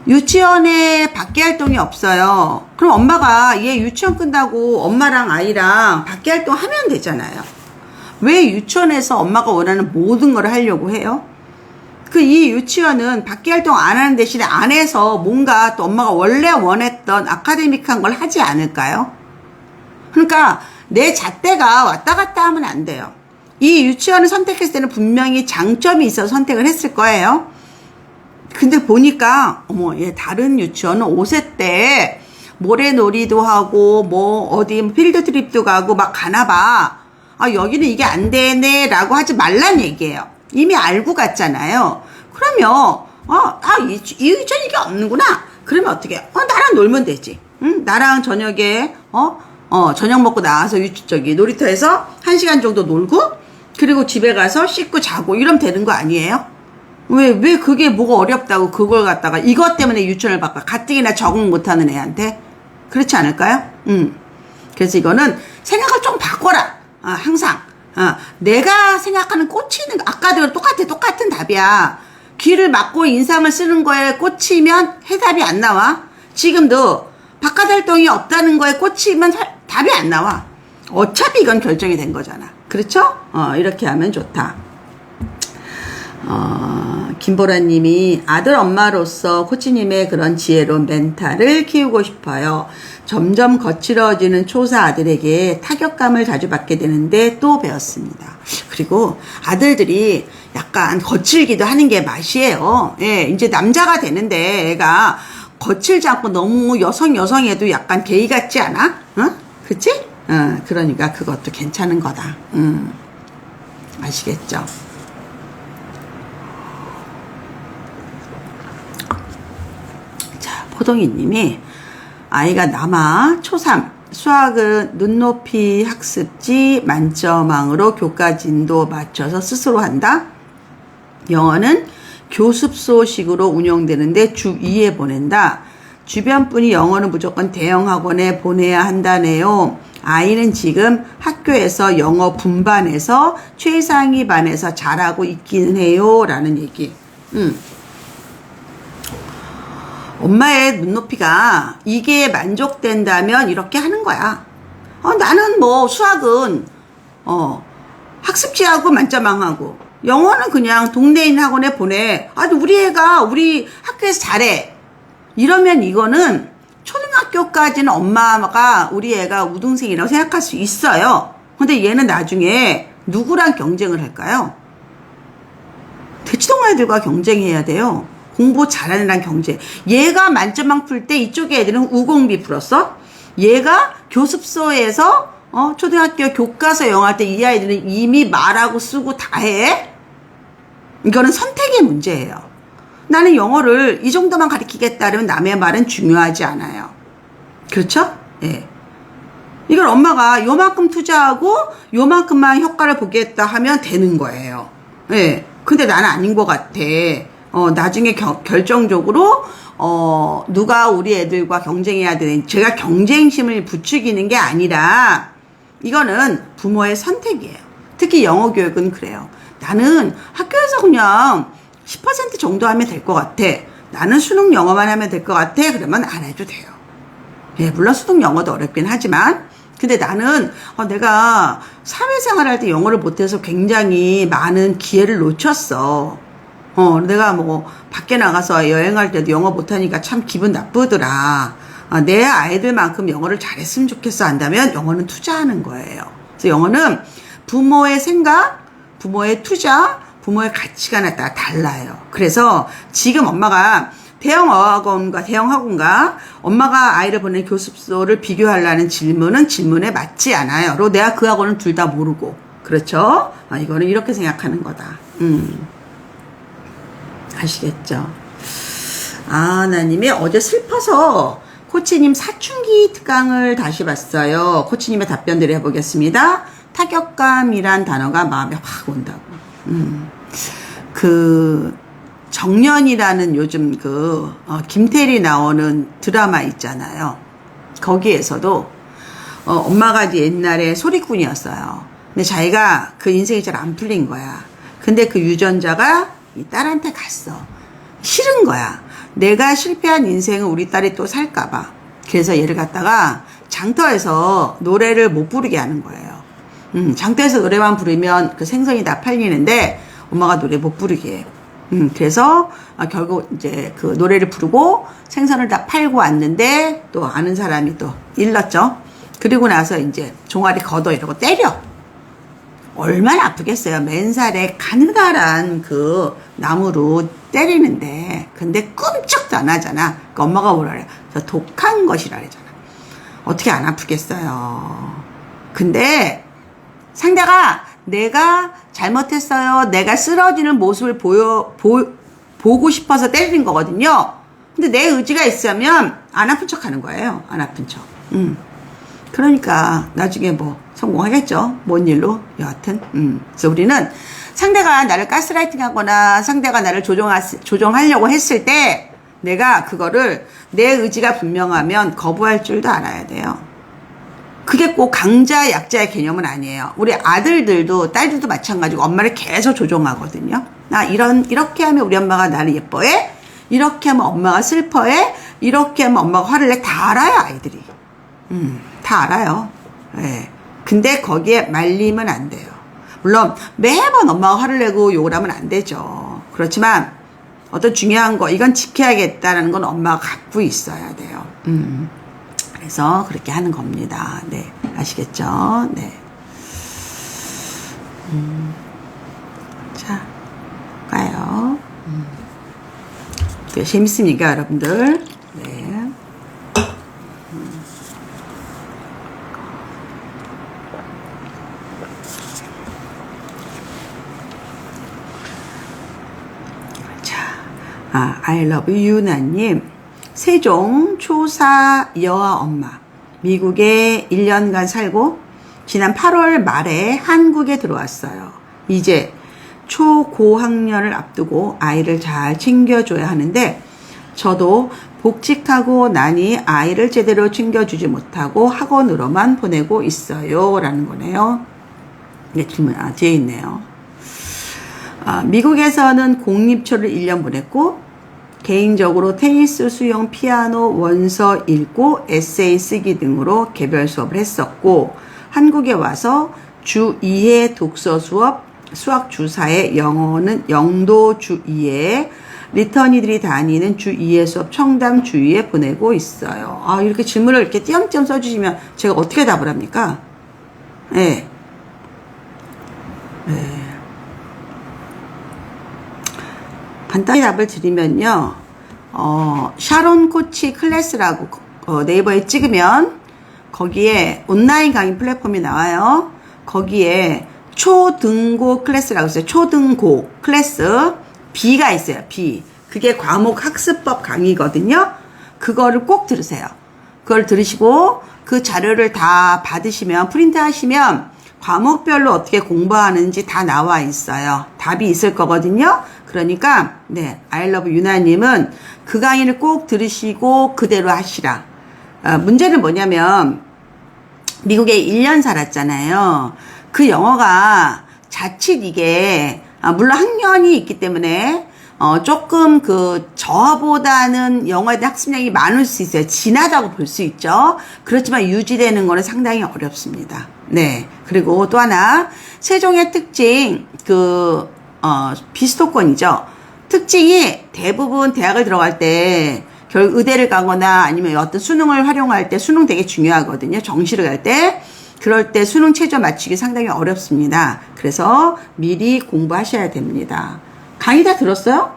유치원에 밖에 활동이 없어요. 그럼 엄마가 얘 유치원 끝나고 엄마랑 아이랑 밖에 활동하면 되잖아요. 왜 유치원에서 엄마가 원하는 모든 걸 하려고 해요? 그 이 유치원은 밖에 활동 안 하는 대신에 안에서 뭔가 또 엄마가 원래 원했던 아카데믹한 걸 하지 않을까요? 그러니까 내 잣대가 왔다 갔다 하면 안 돼요. 이 유치원을 선택했을 때는 분명히 장점이 있어서 선택을 했을 거예요. 근데 보니까 어머, 얘 다른 유치원은 5세 때 모래놀이도 하고 뭐 어디 필드 트립도 가고 막 가나봐. 아, 여기는 이게 안 되네 라고 하지 말란 얘기예요. 이미 알고 갔잖아요. 그러면 이 유치원 이게 없는구나. 그러면 어떻게 해? 나랑 놀면 되지. 응? 나랑 저녁에 저녁 먹고 나와서 놀이터에서 1시간 정도 놀고, 그리고 집에 가서 씻고 자고 이러면 되는 거 아니에요? 왜 그게 뭐가 어렵다고 그걸 갖다가 이것 때문에 유치원을 바꿔. 가뜩이나 적응 못하는 애한테. 그렇지 않을까요? 그래서 이거는 생각을 좀 바꿔라. 항상. 내가 생각하는 꽂히는 거, 아까도 똑같은 답이야. 귀를 막고 인상을 쓰는 거에 꽂히면 해답이 안 나와. 지금도 바깥 활동이 없다는 거에 꽂히면 답이 안 나와. 어차피 이건 결정이 된 거잖아. 그렇죠? 이렇게 하면 좋다. 김보라님이 아들 엄마로서 코치님의 그런 지혜로운 멘탈을 키우고 싶어요. 점점 거칠어지는 초사 아들에게 타격감을 자주 받게 되는데 또 배웠습니다. 그리고 아들들이 약간 거칠기도 하는 게 맛이에요. 예, 이제 남자가 되는데 애가 거칠지 않고 너무 여성해도 약간 게이 같지 않아? 그치? 그러니까 그것도 괜찮은 거다. 아시겠죠? 자, 포동이님이 아이가 남아 초3 수학은 눈높이 학습지 만점왕으로 교과 진도 맞춰서 스스로 한다. 영어는 교습소식으로 운영되는데 주 2회 보낸다. 주변 분이 영어는 무조건 대형 학원에 보내야 한다네요. 아이는 지금 학교에서 영어 분반에서 최상위 반에서 잘하고 있기는 해요. 라는 얘기. 엄마의 눈높이가 이게 만족된다면 이렇게 하는 거야. 나는 뭐 수학은 학습지하고 만점왕하고 영어는 그냥 동네에 있는 학원에 보내. 우리 애가 우리 학교에서 잘해. 이러면 이거는 초등학교까지는 엄마가 우리 애가 우등생이라고 생각할 수 있어요. 근데 얘는 나중에 누구랑 경쟁을 할까요? 대치동 애들과 경쟁해야 돼요. 공부 잘하는 애랑 경쟁. 얘가 만점왕 풀 때 이쪽에 애들은 우공비 풀었어. 얘가 교습소에서 초등학교 교과서 영어할 때 이 아이들은 이미 말하고 쓰고 다 해. 이거는 선택의 문제예요. 나는 영어를 이 정도만 가르치겠다 그러면 남의 말은 중요하지 않아요. 그렇죠? 예. 이걸 엄마가 요만큼 투자하고 요만큼만 효과를 보겠다 하면 되는 거예요. 예. 근데 나는 아닌 것 같아. 나중에 결정적으로 누가 우리 애들과 경쟁해야 되는, 제가 경쟁심을 부추기는 게 아니라 이거는 부모의 선택이에요. 특히 영어 교육은 그래요. 나는 학교에서 그냥 10% 정도 하면 될 것 같아. 나는 수능 영어만 하면 될 것 같아. 그러면 안 해도 돼요. 예, 물론 수능 영어도 어렵긴 하지만, 근데 나는 내가 사회생활 할 때 영어를 못해서 굉장히 많은 기회를 놓쳤어. 내가 뭐 밖에 나가서 여행할 때도 영어 못하니까 참 기분 나쁘더라. 내 아이들만큼 영어를 잘했으면 좋겠어 한다면 영어는 투자하는 거예요. 그래서 영어는 부모의 생각, 부모의 투자, 부모의 가치관에 따라 달라요. 그래서 지금 엄마가 대형 학원과 엄마가 아이를 보낸 교습소를 비교하려는 질문에 맞지 않아요. 그리고 내가 그 학원은 둘 다 모르고. 그렇죠? 이거는 이렇게 생각하는 거다. 아시겠죠? 나님이 어제 슬퍼서 코치님 사춘기 특강을 다시 봤어요. 코치님의 답변 드려보겠습니다. 타격감이란 단어가 마음에 확 온다고. 정년이라는 요즘 김태리 나오는 드라마 있잖아요. 거기에서도 엄마가 옛날에 소리꾼이었어요. 근데 자기가 그 인생이 잘 안 풀린 거야. 근데 그 유전자가 이 딸한테 갔어. 싫은 거야. 내가 실패한 인생을 우리 딸이 또 살까봐. 그래서 얘를 갖다가 장터에서 노래를 못 부르게 하는 거예요. 장터에서 노래만 부르면 그 생선이 다 팔리는데 엄마가 노래 못 부르게 해요. 그래서 결국 이제 그 노래를 부르고 생선을 다 팔고 왔는데 또 아는 사람이 또 일렀죠. 그리고 나서 이제 종아리 걷어 이러고 때려. 얼마나 아프겠어요. 맨살에 가느다란 그 나무로 때리는데. 근데 끔찍도 안 하잖아. 그러니까 엄마가 뭐라 그래? 저 독한 것이라 그러잖아. 어떻게 안 아프겠어요. 근데 상대가 내가 잘못했어요. 내가 쓰러지는 모습을 보고 싶어서 때리는 거거든요. 근데 내 의지가 있으면 안 아픈 척 하는 거예요. 안 아픈 척. 그러니까 나중에 뭐 성공하겠죠. 뭔 일로? 여하튼. 그래서 우리는 상대가 나를 가스라이팅 하거나 상대가 나를 조종하려고 했을 때 내가 그거를 내 의지가 분명하면 거부할 줄도 알아야 돼요. 그게 꼭 강자 약자의 개념은 아니에요. 우리 아들들도 딸들도 마찬가지고 엄마를 계속 조종하거든요. 이렇게 하면 우리 엄마가 나를 예뻐해. 이렇게 하면 엄마가 슬퍼해. 이렇게 하면 엄마가 화를 내. 다 알아요, 아이들이. 다 알아요. 네. 근데 거기에 말리면 안 돼요. 물론 매번 엄마가 화를 내고 욕을 하면 안 되죠. 그렇지만 어떤 중요한 거 이건 지켜야겠다는 건 엄마가 갖고 있어야 돼요. 그래서 그렇게 하는 겁니다. 네, 아시겠죠? 네. 자, 가요. 재밌습니까, 여러분들? 네. I love 유나님. 세종 초사 여아 엄마. 미국에 1년간 살고 지난 8월 말에 한국에 들어왔어요. 이제 초고학년을 앞두고 아이를 잘 챙겨줘야 하는데 저도 복직하고 나니 아이를 제대로 챙겨주지 못하고 학원으로만 보내고 있어요. 라는 거네요. 네, 질문, 뒤에 있네요. 미국에서는 공립초를 1년 보냈고 개인적으로 테니스, 수영, 피아노, 원서 읽고 에세이 쓰기 등으로 개별 수업을 했었고 한국에 와서 주 2회 독서 수업, 수학 주 4회, 영어는 영도 주 2회, 리턴이들이 다니는 주 2회 수업 청담 주 2회 보내고 있어요. 이렇게 질문을 이렇게 띄엄띄엄 써주시면 제가 어떻게 답을 합니까? 네. 네. 간단히 답을 드리면요. 샤론 코치 클래스라고 네이버에 찍으면 거기에 온라인 강의 플랫폼이 나와요. 거기에 초등고 클래스라고 있어요. 초등고 클래스 B가 있어요. B. 그게 과목 학습법 강의거든요. 그거를 꼭 들으세요. 그걸 들으시고 그 자료를 다 받으시면 프린트 하시면 과목별로 어떻게 공부하는지 다 나와 있어요. 답이 있을 거거든요. 그러니까 네, I love 유나님은 그 강의를 꼭 들으시고 그대로 하시라. 문제는 뭐냐면 미국에 1년 살았잖아요. 그 영어가 자칫 이게 물론 학년이 있기 때문에 조금 저보다는 영어에 대한 학습량이 많을 수 있어요. 진하다고 볼 수 있죠. 그렇지만 유지되는 거는 상당히 어렵습니다. 네. 그리고 또 하나, 세종의 특징, 비수도권이죠. 특징이 대부분 대학을 들어갈 때, 결국 의대를 가거나 아니면 어떤 수능을 활용할 때, 수능 되게 중요하거든요. 정시를 갈 때. 그럴 때 수능 최저 맞추기 상당히 어렵습니다. 그래서 미리 공부하셔야 됩니다. 강의 다 들었어요?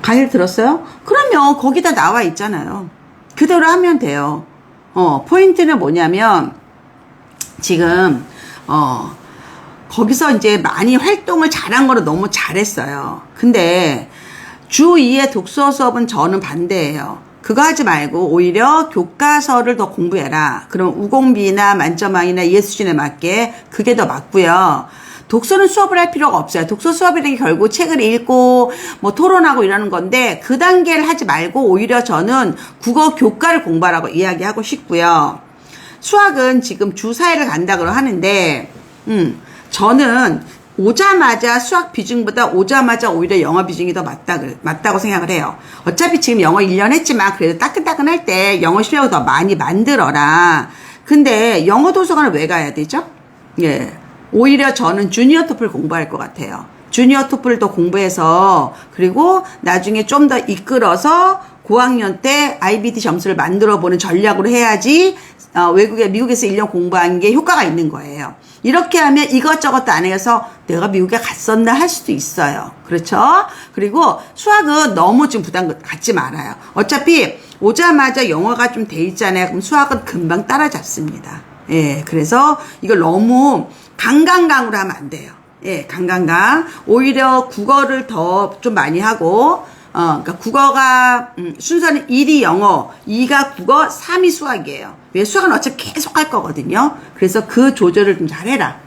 강의를 들었어요? 그러면 거기다 나와 있잖아요. 그대로 하면 돼요. 포인트는 뭐냐면, 지금, 거기서 이제 많이 활동을 잘한 거를 너무 잘했어요. 근데, 주 2의 독서 수업은 저는 반대예요. 그거 하지 말고 오히려 교과서를 더 공부해라. 그럼 우공비나 만점왕이나 ESG에 맞게 그게 더 맞고요. 독서는 수업을 할 필요가 없어요. 독서 수업이라는 게 결국 책을 읽고 뭐 토론하고 이러는 건데 그 단계를 하지 말고 오히려 저는 국어 교과를 공부하라고 이야기하고 싶고요. 수학은 지금 주 4회를 간다고 하는데 저는 오자마자 수학 비중보다 오자마자 오히려 영어 비중이 더 맞다고 생각을 해요. 어차피 지금 영어 1년 했지만 그래도 따끈따끈할 때 영어 실력을 더 많이 만들어라. 근데 영어 도서관을 왜 가야 되죠? 예. 오히려 저는 주니어 토플 공부할 것 같아요. 주니어 토플을 더 공부해서 그리고 나중에 좀 더 이끌어서 고학년 때 IBT 점수를 만들어보는 전략으로 해야지 미국에서 1년 공부한 게 효과가 있는 거예요. 이렇게 하면 이것저것 안 해서 내가 미국에 갔었나 할 수도 있어요. 그렇죠? 그리고 수학은 너무 지금 부담 갖지 말아요. 어차피 오자마자 영어가 좀 돼 있잖아요. 그럼 수학은 금방 따라잡습니다. 예, 그래서 이걸 너무 강강강으로 하면 안 돼요. 예, 강강강. 오히려 국어를 더 좀 많이 하고, 그러니까 국어가, 순서는 1이 영어, 2가 국어, 3이 수학이에요. 왜 수학은 어차피 계속 할 거거든요. 그래서 그 조절을 좀 잘해라.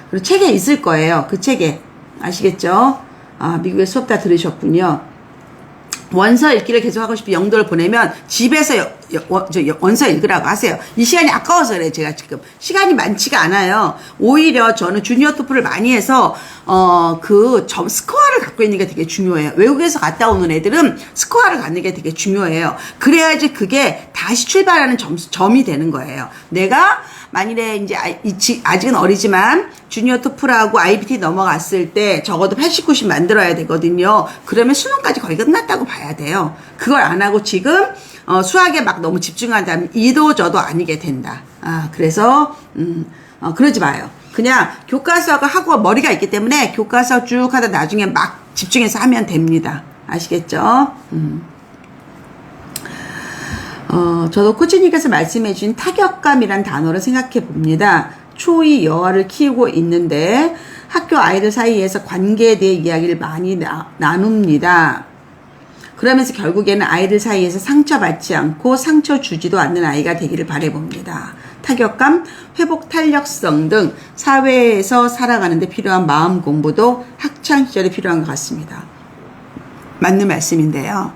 그리고 책에 있을 거예요. 그 책에. 아시겠죠? 미국의 수업 다 들으셨군요. 원서 읽기를 계속 하고 싶은 영도를 보내면 집에서 원서 읽으라고 하세요. 이 시간이 아까워서 그래요. 제가 지금 시간이 많지가 않아요. 오히려 저는 주니어 토플을 많이 해서 스코어를 갖고 있는 게 되게 중요해요. 외국에서 갔다 오는 애들은 스코어를 갖는 게 되게 중요해요. 그래야지 그게 다시 출발하는 점이 되는 거예요. 내가 만일에 이제 아직은 어리지만 주니어 토플하고 IBT 넘어갔을 때 적어도 80, 90 만들어야 되거든요. 그러면 수능까지 거의 끝났다고 봐야 돼요. 그걸 안 하고 지금 수학에 막 너무 집중한다면 이도 저도 아니게 된다. 그래서 그러지 마요. 그냥 교과서가 하고 머리가 있기 때문에 교과서 쭉 하다 나중에 막 집중해서 하면 됩니다. 아시겠죠? 저도 코치님께서 말씀해 주신 타격감이란 단어를 생각해 봅니다. 초2 여아를 키우고 있는데 학교 아이들 사이에서 관계에 대해 이야기를 많이 나눕니다. 그러면서 결국에는 아이들 사이에서 상처받지 않고 상처 주지도 않는 아이가 되기를 바라봅니다. 타격감, 회복 탄력성 등 사회에서 살아가는 데 필요한 마음 공부도 학창시절에 필요한 것 같습니다. 맞는 말씀인데요.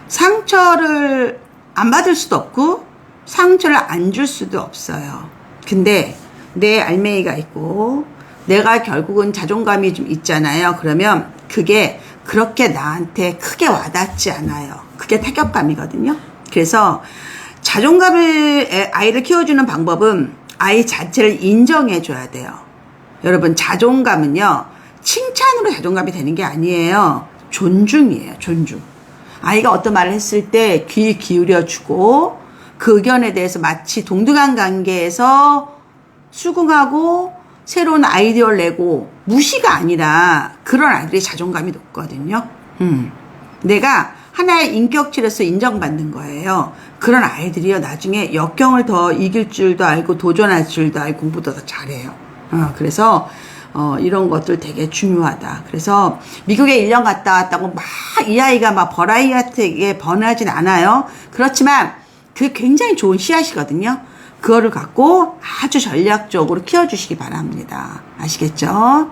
상처를 안 받을 수도 없고 상처를 안 줄 수도 없어요. 근데 내 알맹이가 있고 내가 결국은 자존감이 좀 있잖아요. 그러면 그게 그렇게 나한테 크게 와닿지 않아요. 그게 타격감이거든요. 그래서 아이를 키워주는 방법은 아이 자체를 인정해 줘야 돼요. 여러분, 자존감은요, 칭찬으로 자존감이 되는 게 아니에요. 존중이에요. 존중. 아이가 어떤 말을 했을 때 귀 기울여주고 그 의견에 대해서 마치 동등한 관계에서 수긍하고 새로운 아이디어를 내고 무시가 아니라 그런 아이들이 자존감이 높거든요. 내가 하나의 인격체로서 인정받는 거예요. 그런 아이들이요, 나중에 역경을 더 이길 줄도 알고 도전할 줄도 알고 공부도 더 잘해요. 그래서 이런 것들 되게 중요하다. 그래서 미국에 1년 갔다 왔다고 막 이 아이가 막 버라이어티하게 번하진 않아요. 그렇지만 그게 굉장히 좋은 씨앗이거든요. 그거를 갖고 아주 전략적으로 키워주시기 바랍니다. 아시겠죠?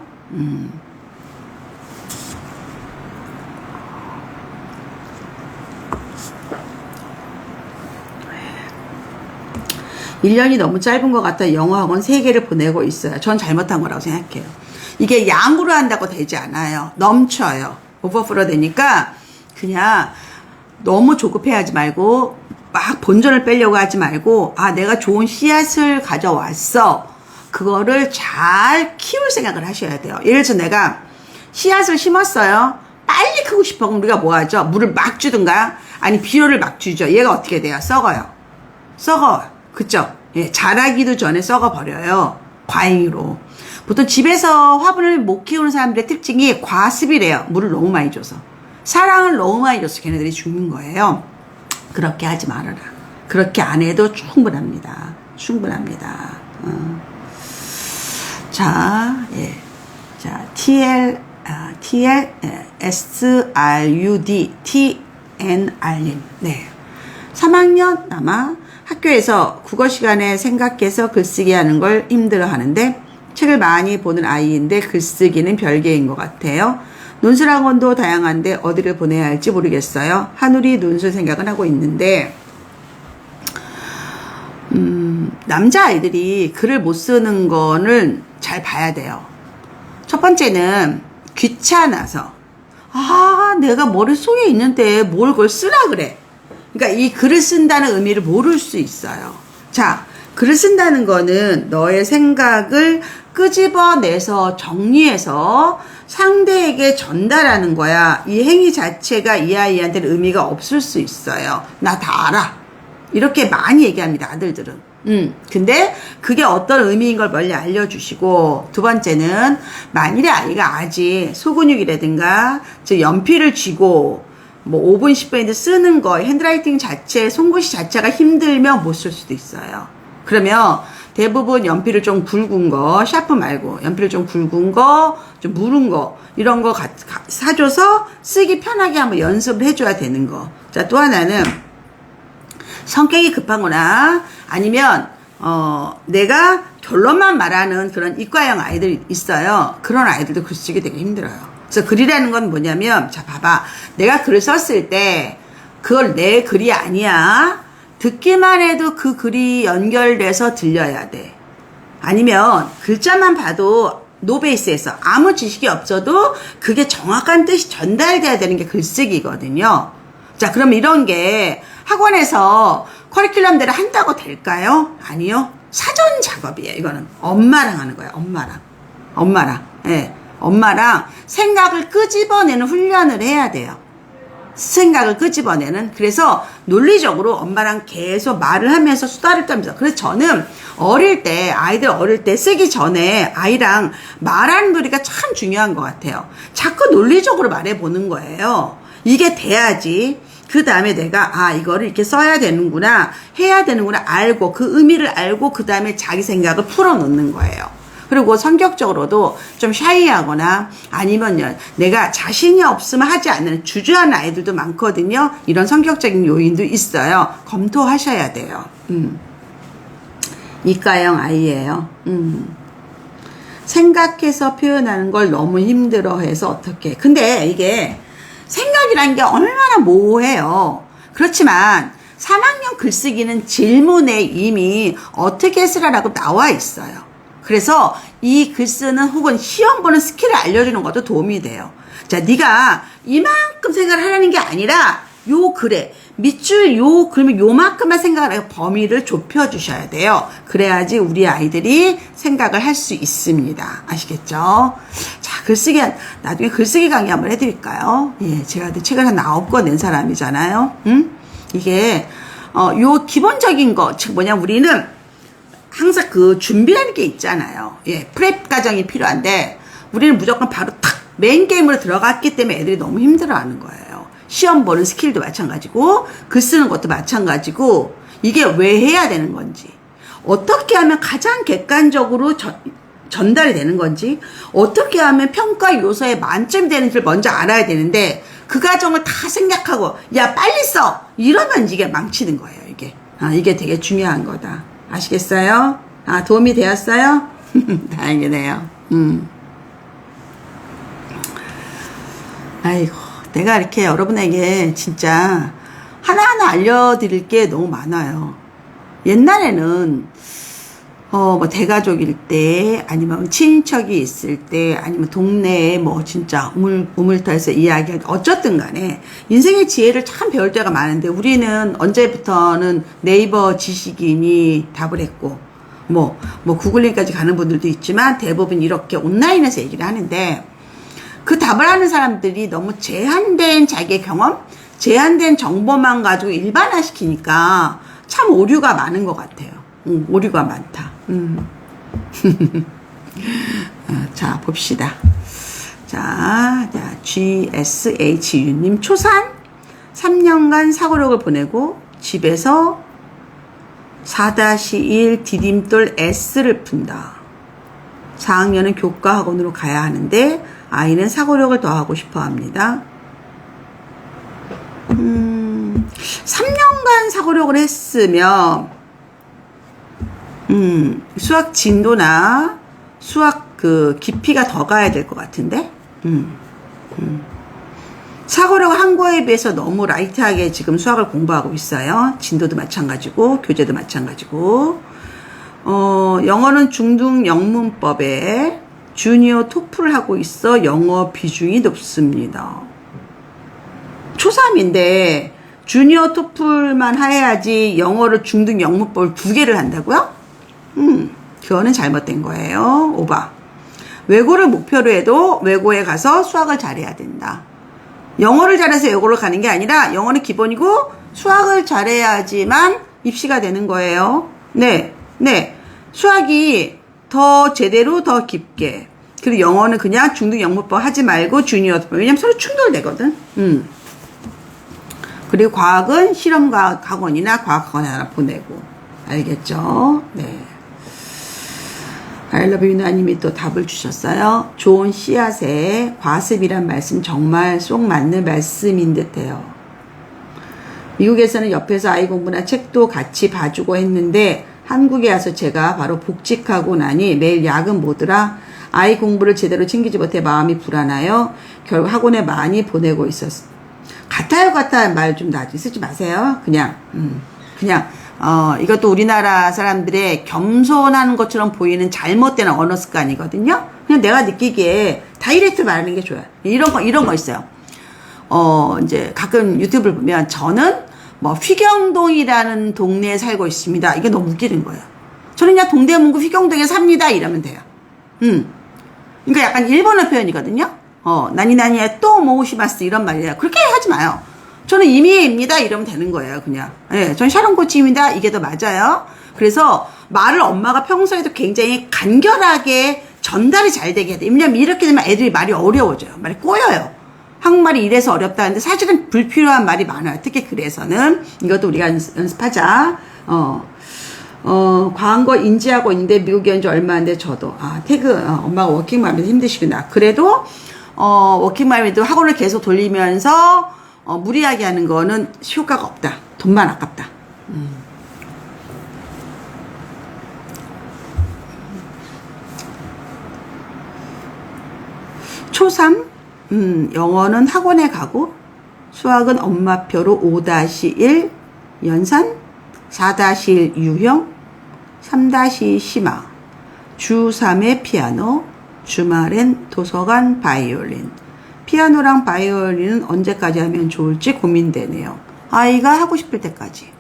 1년이 너무 짧은 것 같아 영어 학원 3개를 보내고 있어요. 전 잘못한 거라고 생각해요. 이게 양으로 한다고 되지 않아요. 넘쳐요. 오버플로 되니까 그냥 너무 조급해하지 말고 막 본전을 빼려고 하지 말고 내가 좋은 씨앗을 가져왔어. 그거를 잘 키울 생각을 하셔야 돼요. 예를 들어서 내가 씨앗을 심었어요. 빨리 크고 싶어. 그럼 우리가 뭐 하죠? 물을 막 주든가 아니 비료를 막 주죠. 얘가 어떻게 돼요? 썩어요. 그쵸? 예, 자라기도 전에 썩어버려요. 과잉으로. 보통 집에서 화분을 못 키우는 사람들의 특징이 과습이래요. 물을 너무 많이 줘서. 사랑을 너무 많이 줘서 걔네들이 죽는 거예요. 그렇게 하지 말아라. 그렇게 안 해도 충분합니다. 자, TLSRUD, 네. 3학년 아마 학교에서 국어 시간에 생각해서 글쓰기 하는 걸 힘들어 하는데 책을 많이 보는 아이인데 글쓰기는 별개인 것 같아요. 논술학원도 다양한데 어디를 보내야 할지 모르겠어요. 한우리 논술 생각은 하고 있는데 남자아이들이 글을 못 쓰는 거는 잘 봐야 돼요. 첫 번째는 귀찮아서 내가 머릿속에 있는데 뭘 그걸 쓰라 그래. 그러니까 이 글을 쓴다는 의미를 모를 수 있어요. 자, 글을 쓴다는 거는 너의 생각을 끄집어내서 정리해서 상대에게 전달하는 거야. 이 행위 자체가 이 아이한테는 의미가 없을 수 있어요. 나 다 알아. 이렇게 많이 얘기합니다, 아들들은. 근데 그게 어떤 의미인 걸 멀리 알려주시고, 두 번째는 만일에 아이가 아직 소근육이라든가 연필을 쥐고 뭐 5분, 10분인데 쓰는 거, 핸드라이팅 자체, 손글씨 자체가 힘들면 못 쓸 수도 있어요. 그러면 대부분 연필을 좀 굵은 거, 샤프 말고 연필을 좀 굵은 거, 좀 무른 거, 이런 거 사줘서 쓰기 편하게 한번 연습을 해줘야 되는 거. 자, 또 하나는 성격이 급하거나 아니면 내가 결론만 말하는 그런 이과형 아이들이 있어요. 그런 아이들도 글 쓰기 되게 힘들어요. 그래서 글이라는 건 뭐냐면, 자, 봐봐. 내가 글을 썼을 때 그걸 내 글이 아니야. 듣기만 해도 그 글이 연결돼서 들려야 돼. 아니면 글자만 봐도 노베이스에서 아무 지식이 없어도 그게 정확한 뜻이 전달돼야 되는 게 글쓰기거든요. 자, 그럼 이런 게 학원에서 커리큘럼대로 한다고 될까요? 아니요. 사전 작업이에요. 이거는 엄마랑 하는 거예요. 엄마랑. 예. 엄마랑 생각을 끄집어내는 훈련을 해야 돼요. 생각을 끄집어내는. 그래서 논리적으로 엄마랑 계속 말을 하면서 수다를 떨면서. 그래서 저는 아이들 어릴 때 쓰기 전에 아이랑 말하는 놀이가 참 중요한 것 같아요. 자꾸 논리적으로 말해보는 거예요. 이게 돼야지. 그 다음에 내가 이거를 이렇게 써야 되는구나, 해야 되는구나 알고, 그 의미를 알고 그 다음에 자기 생각을 풀어놓는 거예요. 그리고 성격적으로도 좀 샤이하거나 아니면 내가 자신이 없으면 하지 않는 주저하는 아이들도 많거든요. 이런 성격적인 요인도 있어요. 검토하셔야 돼요. 이과형 아이예요. 생각해서 표현하는 걸 너무 힘들어해서 어떡해. 근데 이게 생각이라는 게 얼마나 모호해요. 그렇지만 3학년 글쓰기는 질문에 이미 어떻게 쓰라라고 나와 있어요. 그래서 이 글쓰는 혹은 시험 보는 스킬을 알려주는 것도 도움이 돼요. 자, 네가 이만큼 생각을 하라는 게 아니라 요 글에 밑줄 그러면 요만큼만 생각을 하고 범위를 좁혀주셔야 돼요. 그래야지 우리 아이들이 생각을 할 수 있습니다. 아시겠죠? 자, 나중에 글쓰기 강의 한번 해드릴까요? 예, 제가 책을 한 9권 낸 사람이잖아요. 이게, 요 기본적인 거, 즉 우리는 항상 그 준비하는 게 있잖아요. 예, 프랩 과정이 필요한데, 우리는 무조건 바로 탁 메인 게임으로 들어갔기 때문에 애들이 너무 힘들어하는 거예요. 시험 보는 스킬도 마찬가지고 글 쓰는 것도 마찬가지고 이게 왜 해야 되는 건지, 어떻게 하면 가장 객관적으로 전달이 되는 건지, 어떻게 하면 평가 요소에 만점이 되는지를 먼저 알아야 되는데 그 과정을 다 생각하고 야 빨리 써 이러면 이게 망치는 거예요. 이게 되게 중요한 거다. 아시겠어요? 도움이 되었어요? 다행이네요. 아이고, 내가 이렇게 여러분에게 진짜 하나하나 알려드릴 게 너무 많아요. 옛날에는 대가족일 때, 아니면 친척이 있을 때, 아니면 동네에 진짜 우물터에서 이야기할 때, 어쨌든 간에 인생의 지혜를 참 배울 때가 많은데, 우리는 언제부터는 네이버 지식인이 답을 했고, 구글링까지 가는 분들도 있지만, 대부분 이렇게 온라인에서 얘기를 하는데, 그 답을 하는 사람들이 너무 제한된 자기의 경험, 제한된 정보만 가지고 일반화시키니까 참 오류가 많은 것 같아요. 오류가 많다. 자, 봅시다. 자, GSHU님, 초산 3년간 사고력을 보내고 집에서 4-1 디딤돌 S를 푼다. 4학년은 교과 학원으로 가야 하는데 아이는 사고력을 더하고 싶어 합니다. 3년간 사고력을 했으면 수학 진도나 수학 깊이가 더 가야 될 것 같은데, 사고력을 한 거에 비해서 너무 라이트하게 지금 수학을 공부하고 있어요. 진도도 마찬가지고, 교재도 마찬가지고, 영어는 중등 영문법에 주니어 토플 하고 있어 영어 비중이 높습니다. 초3인데, 주니어 토플만 해야지 영어를 중등 영문법을 2개를 한다고요? 그거는 잘못된 거예요. 5번. 외고를 목표로 해도 외고에 가서 수학을 잘해야 된다. 영어를 잘해서 외고를 가는 게 아니라 영어는 기본이고 수학을 잘해야지만 입시가 되는 거예요. 네. 수학이 더 제대로 더 깊게. 그리고 영어는 그냥 중등 영문법 하지 말고 주니어법. 왜냐면 서로 충돌되거든. 그리고 과학은 실험과학 학원이나 과학학원 하나 보내고. 알겠죠? 네. 아이러브 유나님이 또 답을 주셨어요. 좋은 씨앗에 과습이란 말씀 정말 쏙 맞는 말씀인 듯해요. 미국에서는 옆에서 아이 공부나 책도 같이 봐주고 했는데 한국에 와서 제가 바로 복직하고 나니 매일 야근 보느라 아이 공부를 제대로 챙기지 못해 마음이 불안하여 결국 학원에 많이 보내고 있었어요. 같아요 말 좀 나중에 쓰지 마세요. 그냥 이것도 우리나라 사람들의 겸손하는 것처럼 보이는 잘못된 언어 습관이거든요. 그냥 내가 느끼기에 다이렉트 말하는 게 좋아요. 이런 거 있어요. 이제 가끔 유튜브를 보면 저는 뭐 휘경동이라는 동네에 살고 있습니다. 이게 너무 웃기는 거예요. 저는 그냥 동대문구 휘경동에 삽니다. 이러면 돼요. 그러니까 약간 일본어 표현이거든요. 나니나니에 또 모시마스 이런 말이에요. 그렇게 하지 마요. 저는 이미애입니다. 이러면 되는 거예요. 그냥. 예, 전 샤론코치입니다. 이게 더 맞아요. 그래서 말을 엄마가 평소에도 굉장히 간결하게 전달이 잘 되게 해야 돼. 왜냐면 이렇게 되면 애들이 말이 어려워져요. 말이 꼬여요. 한국말이 이래서 어렵다는데 사실은 불필요한 말이 많아요. 특히 글에서는. 이것도 우리가 연습하자. 과한 거 인지하고 있는데 미국에 온 지 얼마 안 돼 저도. 엄마가 워킹맘이라서 힘드시구나. 그래도 워킹맘이도 학원을 계속 돌리면서 무리하게 하는 거는 효과가 없다. 돈만 아깝다. 초3 영어는 학원에 가고 수학은 엄마표로 5-1 연산 4-1 유형 3-2 심화 주 3회 피아노 주말엔 도서관 바이올린. 피아노랑 바이올린은 언제까지 하면 좋을지 고민되네요. 아이가 하고 싶을 때까지.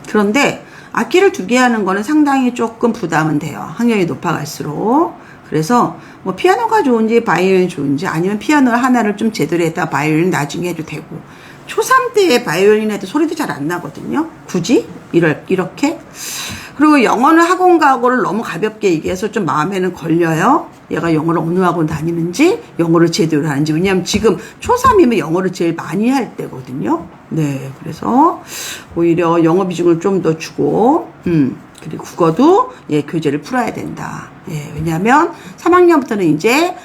그런데 악기를 2개 하는 거는 상당히 조금 부담은 돼요. 학년이 높아갈수록. 그래서 뭐 피아노가 좋은지 바이올린이 좋은지 아니면 피아노 하나를 좀 제대로 했다가 바이올린 나중에 해도 되고. 초3 때에 바이올린 해도 소리도 잘 안 나거든요. 굳이 이렇게. 그리고 영어는 학원 가고를 너무 가볍게 얘기해서 좀 마음에는 걸려요. 얘가 영어를 어느 학원 다니는지 영어를 제대로 하는지. 왜냐하면 지금 초3이면 영어를 제일 많이 할 때거든요. 네, 그래서 오히려 영어 비중을 좀 더 주고 그리고 국어도 교재를 풀어야 된다. 왜냐하면 3학년부터는 이제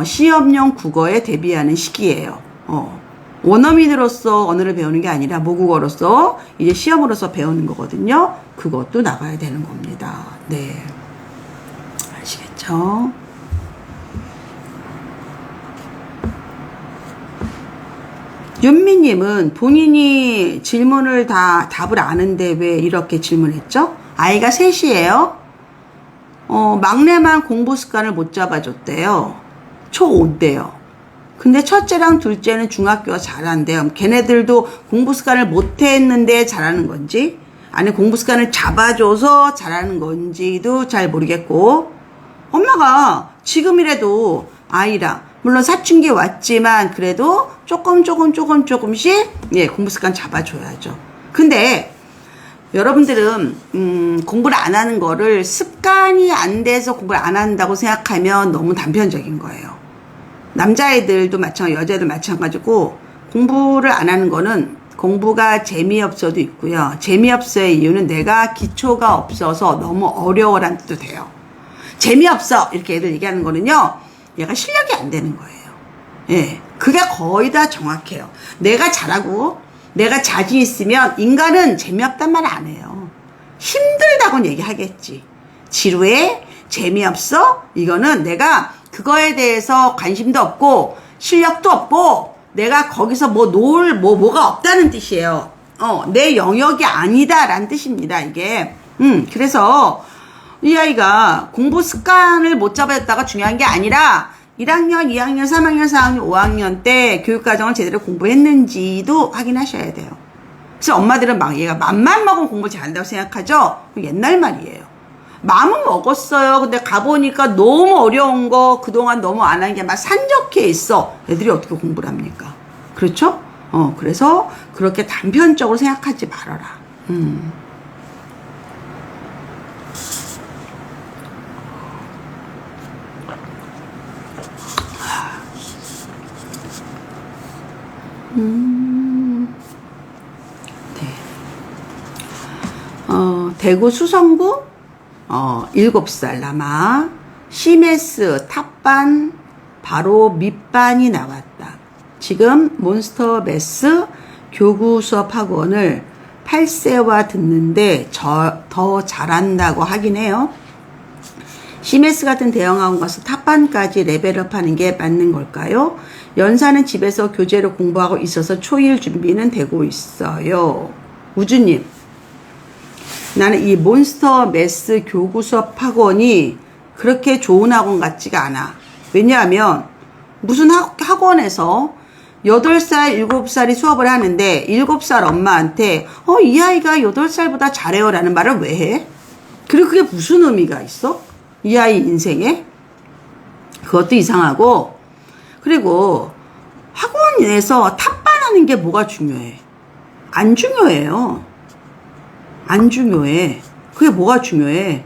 시험용 국어에 대비하는 시기예요. 원어민으로서 언어를 배우는 게 아니라 모국어로서 이제 시험으로서 배우는 거거든요. 그것도 나가야 되는 겁니다. 네. 아시겠죠? 윤미님은 본인이 질문을 다 답을 아는데 왜 이렇게 질문했죠? 아이가 셋이에요. 막내만 공부 습관을 못 잡아줬대요. 초5인데요. 근데 첫째랑 둘째는 중학교가 잘한대요. 걔네들도 공부 습관을 못했는데 잘하는 건지 아니면 공부 습관을 잡아줘서 잘하는 건지도 잘 모르겠고 엄마가 지금이라도 아이랑 물론 사춘기 왔지만 그래도 조금씩 공부 습관 잡아줘야죠. 근데 여러분들은 공부를 안 하는 거를 습관이 안 돼서 공부를 안 한다고 생각하면 너무 단편적인 거예요. 남자애들도 마찬가지고 여자애들 마찬가지고 공부를 안 하는 거는 공부가 재미없어도 있고요. 재미없어의 이유는 내가 기초가 없어서 너무 어려워라는 뜻도 돼요. 재미없어 이렇게 애들 얘기하는 거는요. 얘가 실력이 안 되는 거예요. 그게 거의 다 정확해요. 내가 잘하고 내가 자신 있으면 인간은 재미없단 말 안 해요. 힘들다고는 얘기하겠지. 지루해? 재미없어? 이거는 내가 그거에 대해서 관심도 없고 실력도 없고 내가 거기서 뭐가 없다는 뜻이에요. 내 영역이 아니다라는 뜻입니다. 이게. 그래서 이 아이가 공부 습관을 못 잡았다가 중요한 게 아니라 1학년, 2학년, 3학년, 4학년, 5학년 때 교육과정을 제대로 공부했는지도 확인하셔야 돼요. 그래서 엄마들은 얘가 맘만 먹으면 공부 잘한다고 생각하죠? 옛날 말이에요. 마음은 먹었어요. 근데 가보니까 너무 어려운 거 그동안 너무 안 한 게 막 산적해 있어. 애들이 어떻게 공부를 합니까? 그렇죠? 그래서 그렇게 단편적으로 생각하지 말아라. 네. 대구 수성구 7살 남아 CMS 탑반 바로 밑반이 나왔다. 지금 몬스터 매스 교구 수업 학원을 8세와 듣는데 더 잘한다고 하긴 해요. CMS 같은 대형 학원 가서 탑반까지 레벨업 하는 게 맞는 걸까요? 연사는 집에서 교재로 공부하고 있어서 초일 준비는 되고 있어요. 우주님, 나는 이 몬스터 매스 교구 수업 학원이 그렇게 좋은 학원 같지가 않아. 왜냐하면 무슨 학원에서 8살, 7살이 수업을 하는데 7살 엄마한테 이 아이가 8살보다 잘해요 라는 말을 왜 해? 그리고 그게 무슨 의미가 있어? 이 아이 인생에? 그것도 이상하고, 그리고 학원에서 탑반하는 게 뭐가 중요해? 안 중요해요. 안 중요해. 그게 뭐가 중요해?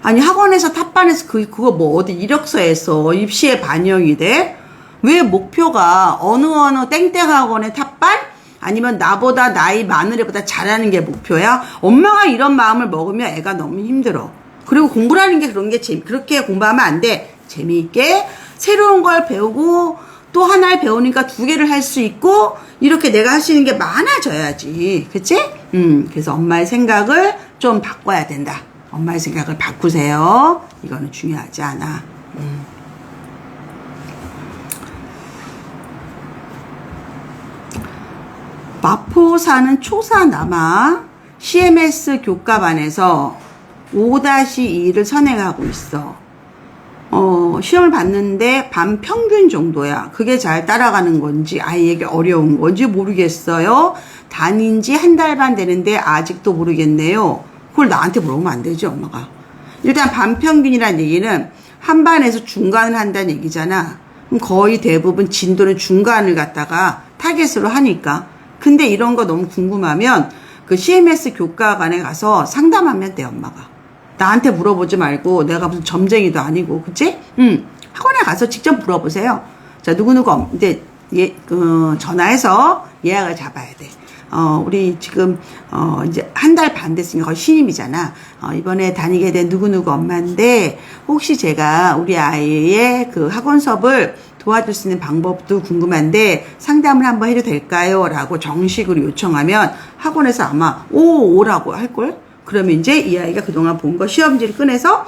아니 학원에서 탑반해서 그거 뭐 어디 이력서에서 입시에 반영이 돼? 왜 목표가 어느 땡땡 학원의 탑반? 아니면 나보다 나이 많은 애보다 잘하는 게 목표야? 엄마가 이런 마음을 먹으면 애가 너무 힘들어. 그리고 공부라는 게 그런 게 그렇게 공부하면 안 돼. 재미있게 새로운 걸 배우고 또 하나를 배우니까 2개를 할 수 있고 이렇게 내가 할 수 있는 게 많아져야지. 그치? 그래서 엄마의 생각을 좀 바꿔야 된다. 엄마의 생각을 바꾸세요. 이거는 중요하지 않아. 마포 사는 초사 남아 CMS 교과반에서 5-2를 선행하고 있어. 시험을 봤는데 반 평균 정도야. 그게 잘 따라가는 건지 아이에게 어려운 건지 모르겠어요. 다닌 지 한 달 반 되는데 아직도 모르겠네요. 그걸 나한테 물어보면 안 되지, 엄마가. 일단 반 평균이라는 얘기는 한 반에서 중간을 한다는 얘기잖아. 그럼 거의 대부분 진도는 중간을 갖다가 타겟으로 하니까. 근데 이런 거 너무 궁금하면 그 CMS 교과관에 가서 상담하면 돼, 엄마가. 나한테 물어보지 말고 내가 무슨 점쟁이도 아니고, 그치? 학원에 가서 직접 물어보세요. 자, 누구누구, 이제, 전화해서 예약을 잡아야 돼. 우리 지금, 이제 한 달 반 됐으니까 거의 신임이잖아. 이번에 다니게 된 누구누구 엄마인데, 혹시 제가 우리 아이의 그 학원 수업을 도와줄 수 있는 방법도 궁금한데, 상담을 한번 해도 될까요? 라고 정식으로 요청하면 학원에서 아마 오라고 할걸? 그러면 이제 이 아이가 그동안 본 거 시험지를 꺼내서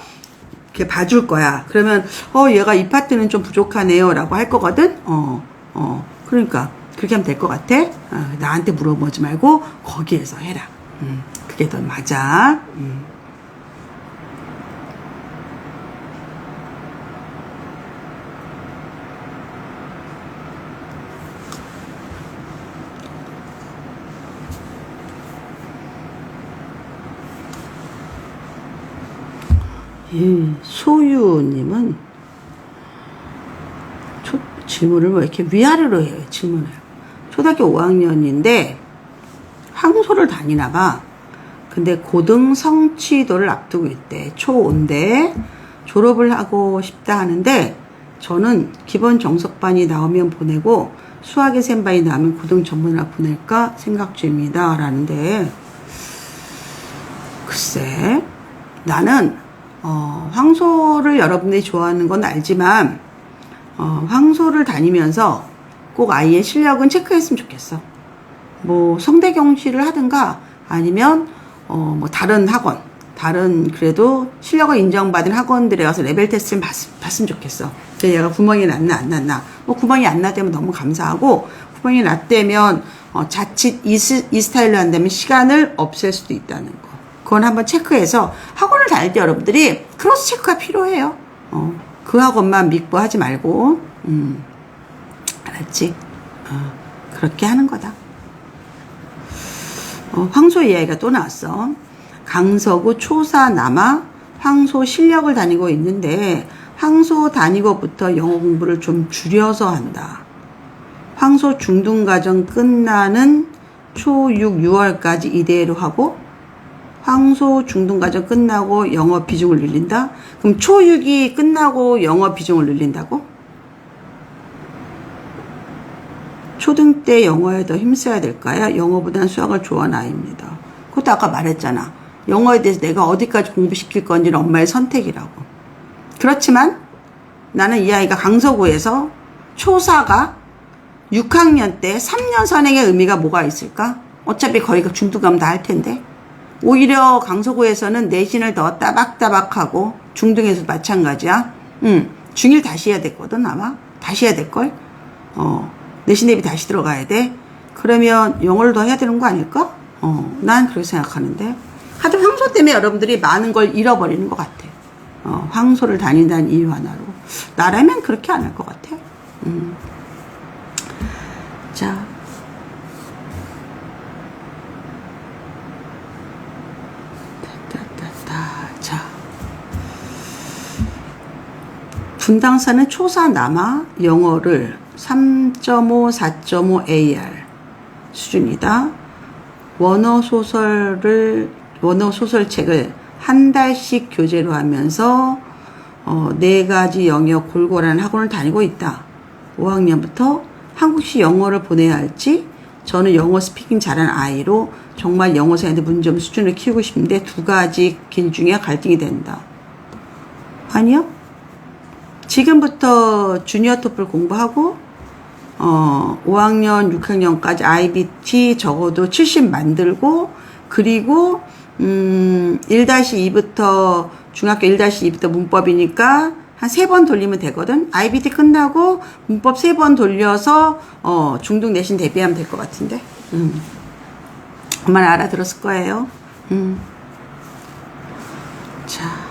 이렇게 봐줄 거야. 그러면, 얘가 이 파트는 좀 부족하네요. 라고 할 거거든? 그러니까, 그렇게 하면 될 것 같아? 나한테 물어보지 말고, 거기에서 해라. 그게 더 맞아. 소유님은 질문을 왜 이렇게 위아래로 해요? 질문을. 초등학교 5학년인데 황소를 다니나 봐. 근데 고등 성취도를 앞두고 있대. 초5인데 졸업을 하고 싶다 하는데 저는 기본 정석반이 나오면 보내고 수학의 샘반이 나오면 고등 전문학 보낼까 생각 중입니다. 라는데 글쎄 나는 황소를 여러분들이 좋아하는 건 알지만 황소를 다니면서 꼭 아이의 실력은 체크했으면 좋겠어. 뭐 성대경시를 하든가 아니면 뭐 다른 학원, 다른 그래도 실력을 인정받은 학원들에 가서 레벨 테스트를 봤으면 좋겠어. 그래서 얘가 구멍이 났나 안 났나. 뭐 구멍이 안 났다면 너무 감사하고 구멍이 났다면 자칫 이 스타일로 한다면 시간을 없앨 수도 있다는 거. 그건 한번 체크해서 학원을 다닐 때 여러분들이 크로스 체크가 필요해요. 그 학원만 믿고 하지 말고, 알았지? 그렇게 하는 거다. 황소 이야기가 또 나왔어. 강서구 초사 남아 황소 실력을 다니고 있는데 황소 다니고부터 영어 공부를 좀 줄여서 한다. 황소 중등과정 끝나는 초6, 6월까지 이대로 하고 황소 중등과정 끝나고 영어 비중을 늘린다? 그럼 초6이 끝나고 영어 비중을 늘린다고? 초등 때 영어에 더 힘써야 될까요? 영어보단 수학을 좋아하는 아이입니다. 그것도 아까 말했잖아. 영어에 대해서 내가 어디까지 공부시킬 건지는 엄마의 선택이라고. 그렇지만 나는 이 아이가 강서구에서 초4가 6학년 때 3년 선행의 의미가 뭐가 있을까? 어차피 거기가 중등 가면 다 할 텐데. 오히려 강서구에서는 내신을 더 따박따박하고 중등에서도 마찬가지야. 중1 다시 해야 됐거든 아마. 다시 해야 될걸? 내신 대비 다시 들어가야 돼. 그러면 영어를 더 해야 되는 거 아닐까? 난 그렇게 생각하는데. 하여튼 황소 때문에 여러분들이 많은 걸 잃어버리는 것 같아. 황소를 다닌다는 이유 하나로. 나라면 그렇게 안 할 것 같아. 자. 자. 분당사는 초4 남아 영어를 3.5, 4.5 AR 수준이다. 원어 소설책을 한 달씩 교재로 하면서 4가지 영역 골고루 학원을 다니고 있다. 5학년부터 한국식 영어를 보내야 할지 저는 영어 스피킹 잘하는 아이로 정말 영어 생활에 문점 수준을 키우고 싶은데 2가지 길 중에 갈등이 된다. 아니요. 지금부터 주니어 토플 공부하고 5학년, 6학년까지 IBT 적어도 70 만들고 그리고 1-2부터 중학교 1-2부터 문법이니까 한 3번 돌리면 되거든. IBT 끝나고 문법 3번 돌려서 중등 내신 대비하면 될 것 같은데. 엄마는 알아들었을 거예요. 자.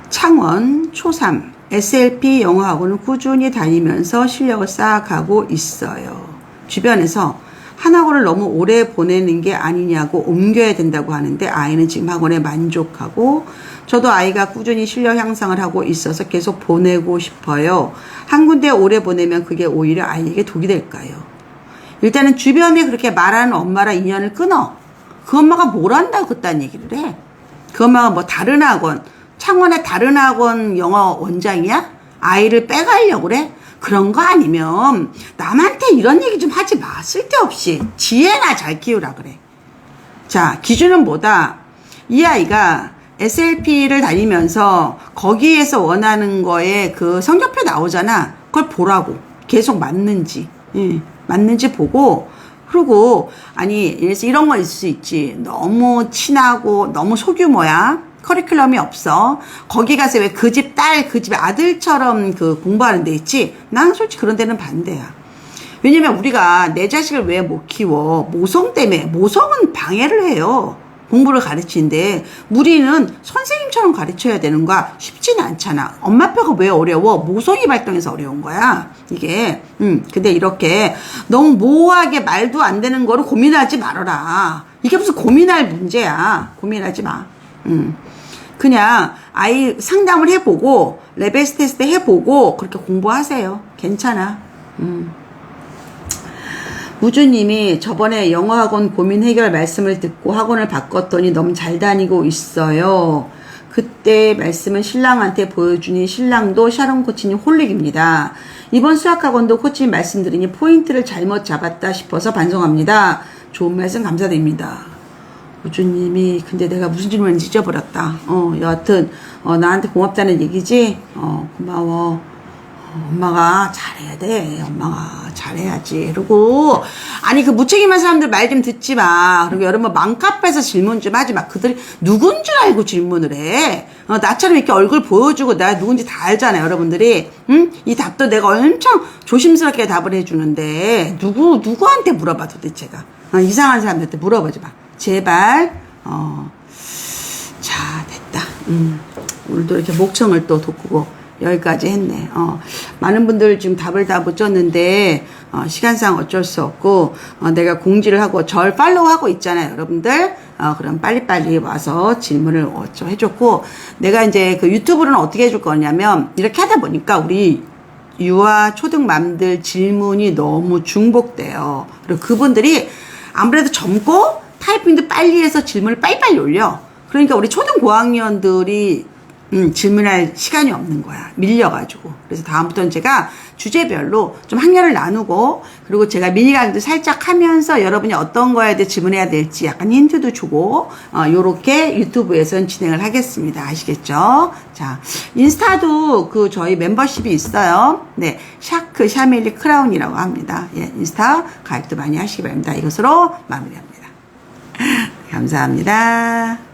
창원 초3 SLP 영어학원을 꾸준히 다니면서 실력을 쌓아가고 있어요. 주변에서 한 학원을 너무 오래 보내는 게 아니냐고 옮겨야 된다고 하는데 아이는 지금 학원에 만족하고 저도 아이가 꾸준히 실력 향상을 하고 있어서 계속 보내고 싶어요. 한 군데 오래 보내면 그게 오히려 아이에게 독이 될까요? 일단은 주변에 그렇게 말하는 엄마랑 인연을 끊어. 그 엄마가 뭘 한다고 그딴 얘기를 해? 그 엄마가 뭐 다른 학원 창원의 다른 학원 영어 원장이야? 아이를 빼가려고 그래? 그런 거 아니면 남한테 이런 얘기 좀 하지 마. 쓸데없이 지혜나 잘 키우라 그래. 자, 기준은 뭐다? 이 아이가 SLP를 다니면서 거기에서 원하는 거에 그 성적표 나오잖아. 그걸 보라고. 계속 맞는지. 맞는지 보고 그리고 아니 이런 거 있을 수 있지. 너무 친하고 너무 소규모야. 커리큘럼이 없어. 거기 가서 왜 그 집 딸, 그 집 아들처럼 그 공부하는 데 있지? 난 솔직히 그런 데는 반대야. 왜냐면 우리가 내 자식을 왜 못 키워? 모성 때문에. 모성은 방해를 해요. 공부를 가르치는데 우리는 선생님처럼 가르쳐야 되는 거야. 쉽지는 않잖아. 엄마뼈가 왜 어려워? 모성이 발동해서 어려운 거야. 이게. 근데 이렇게 너무 모호하게 말도 안 되는 거를 고민하지 말아라. 이게 무슨 고민할 문제야. 고민하지 마. 그냥 아이 상담을 해보고 레벨 테스트 해보고 그렇게 공부하세요. 괜찮아. 우주님이 저번에 영어학원 고민 해결 말씀을 듣고 학원을 바꿨더니 너무 잘 다니고 있어요. 그때 말씀은 신랑한테 보여주니 신랑도 샤론 코치님 홀릭입니다. 이번 수학학원도 코치님 말씀드리니 포인트를 잘못 잡았다 싶어서 반성합니다. 좋은 말씀 감사드립니다. 우주님이 근데 내가 무슨 질문인지 잊어버렸다. 여하튼 나한테 고맙다는 얘기지. 고마워. 엄마가 잘해야 돼. 엄마가 잘해야지. 그리고 아니 그 무책임한 사람들 말 좀 듣지 마. 그리고 여러분 맘카페에서 질문 좀 하지 마. 그들이 누군 줄 알고 질문을 해. 나처럼 이렇게 얼굴 보여주고 내가 누군지 다 알잖아요. 여러분들이. 이 답도 내가 엄청 조심스럽게 답을 해주는데 누구한테 물어봐 도대체가. 이상한 사람들한테 물어보지 마. 제발. 자 됐다. 오늘도 이렇게 목청을 또 돋구고 여기까지 했네. 많은 분들 지금 답을 다 못 줬는데, 시간상 어쩔 수 없고, 내가 공지를 하고, 절 팔로우 하고 있잖아요, 여러분들. 그럼 빨리빨리 와서 질문을 해줬고, 내가 이제 그 유튜브는 어떻게 해줄 거냐면, 이렇게 하다 보니까 우리 유아 초등맘들 질문이 너무 중복돼요. 그리고 그분들이 아무래도 젊고, 타이핑도 빨리 해서 질문을 빨리빨리 올려. 그러니까 우리 초등 고학년들이 질문할 시간이 없는 거야. 밀려가지고. 그래서 다음부터는 제가 주제별로 좀 학년을 나누고, 그리고 제가 미니 강의도 살짝 하면서 여러분이 어떤 거에 대해 질문해야 될지 약간 힌트도 주고, 요렇게 유튜브에서는 진행을 하겠습니다. 아시겠죠? 자, 인스타도 그 저희 멤버십이 있어요. 네. 샤크, 샤밀리, 크라운이라고 합니다. 예, 인스타 가입도 많이 하시기 바랍니다. 이것으로 마무리합니다. 감사합니다.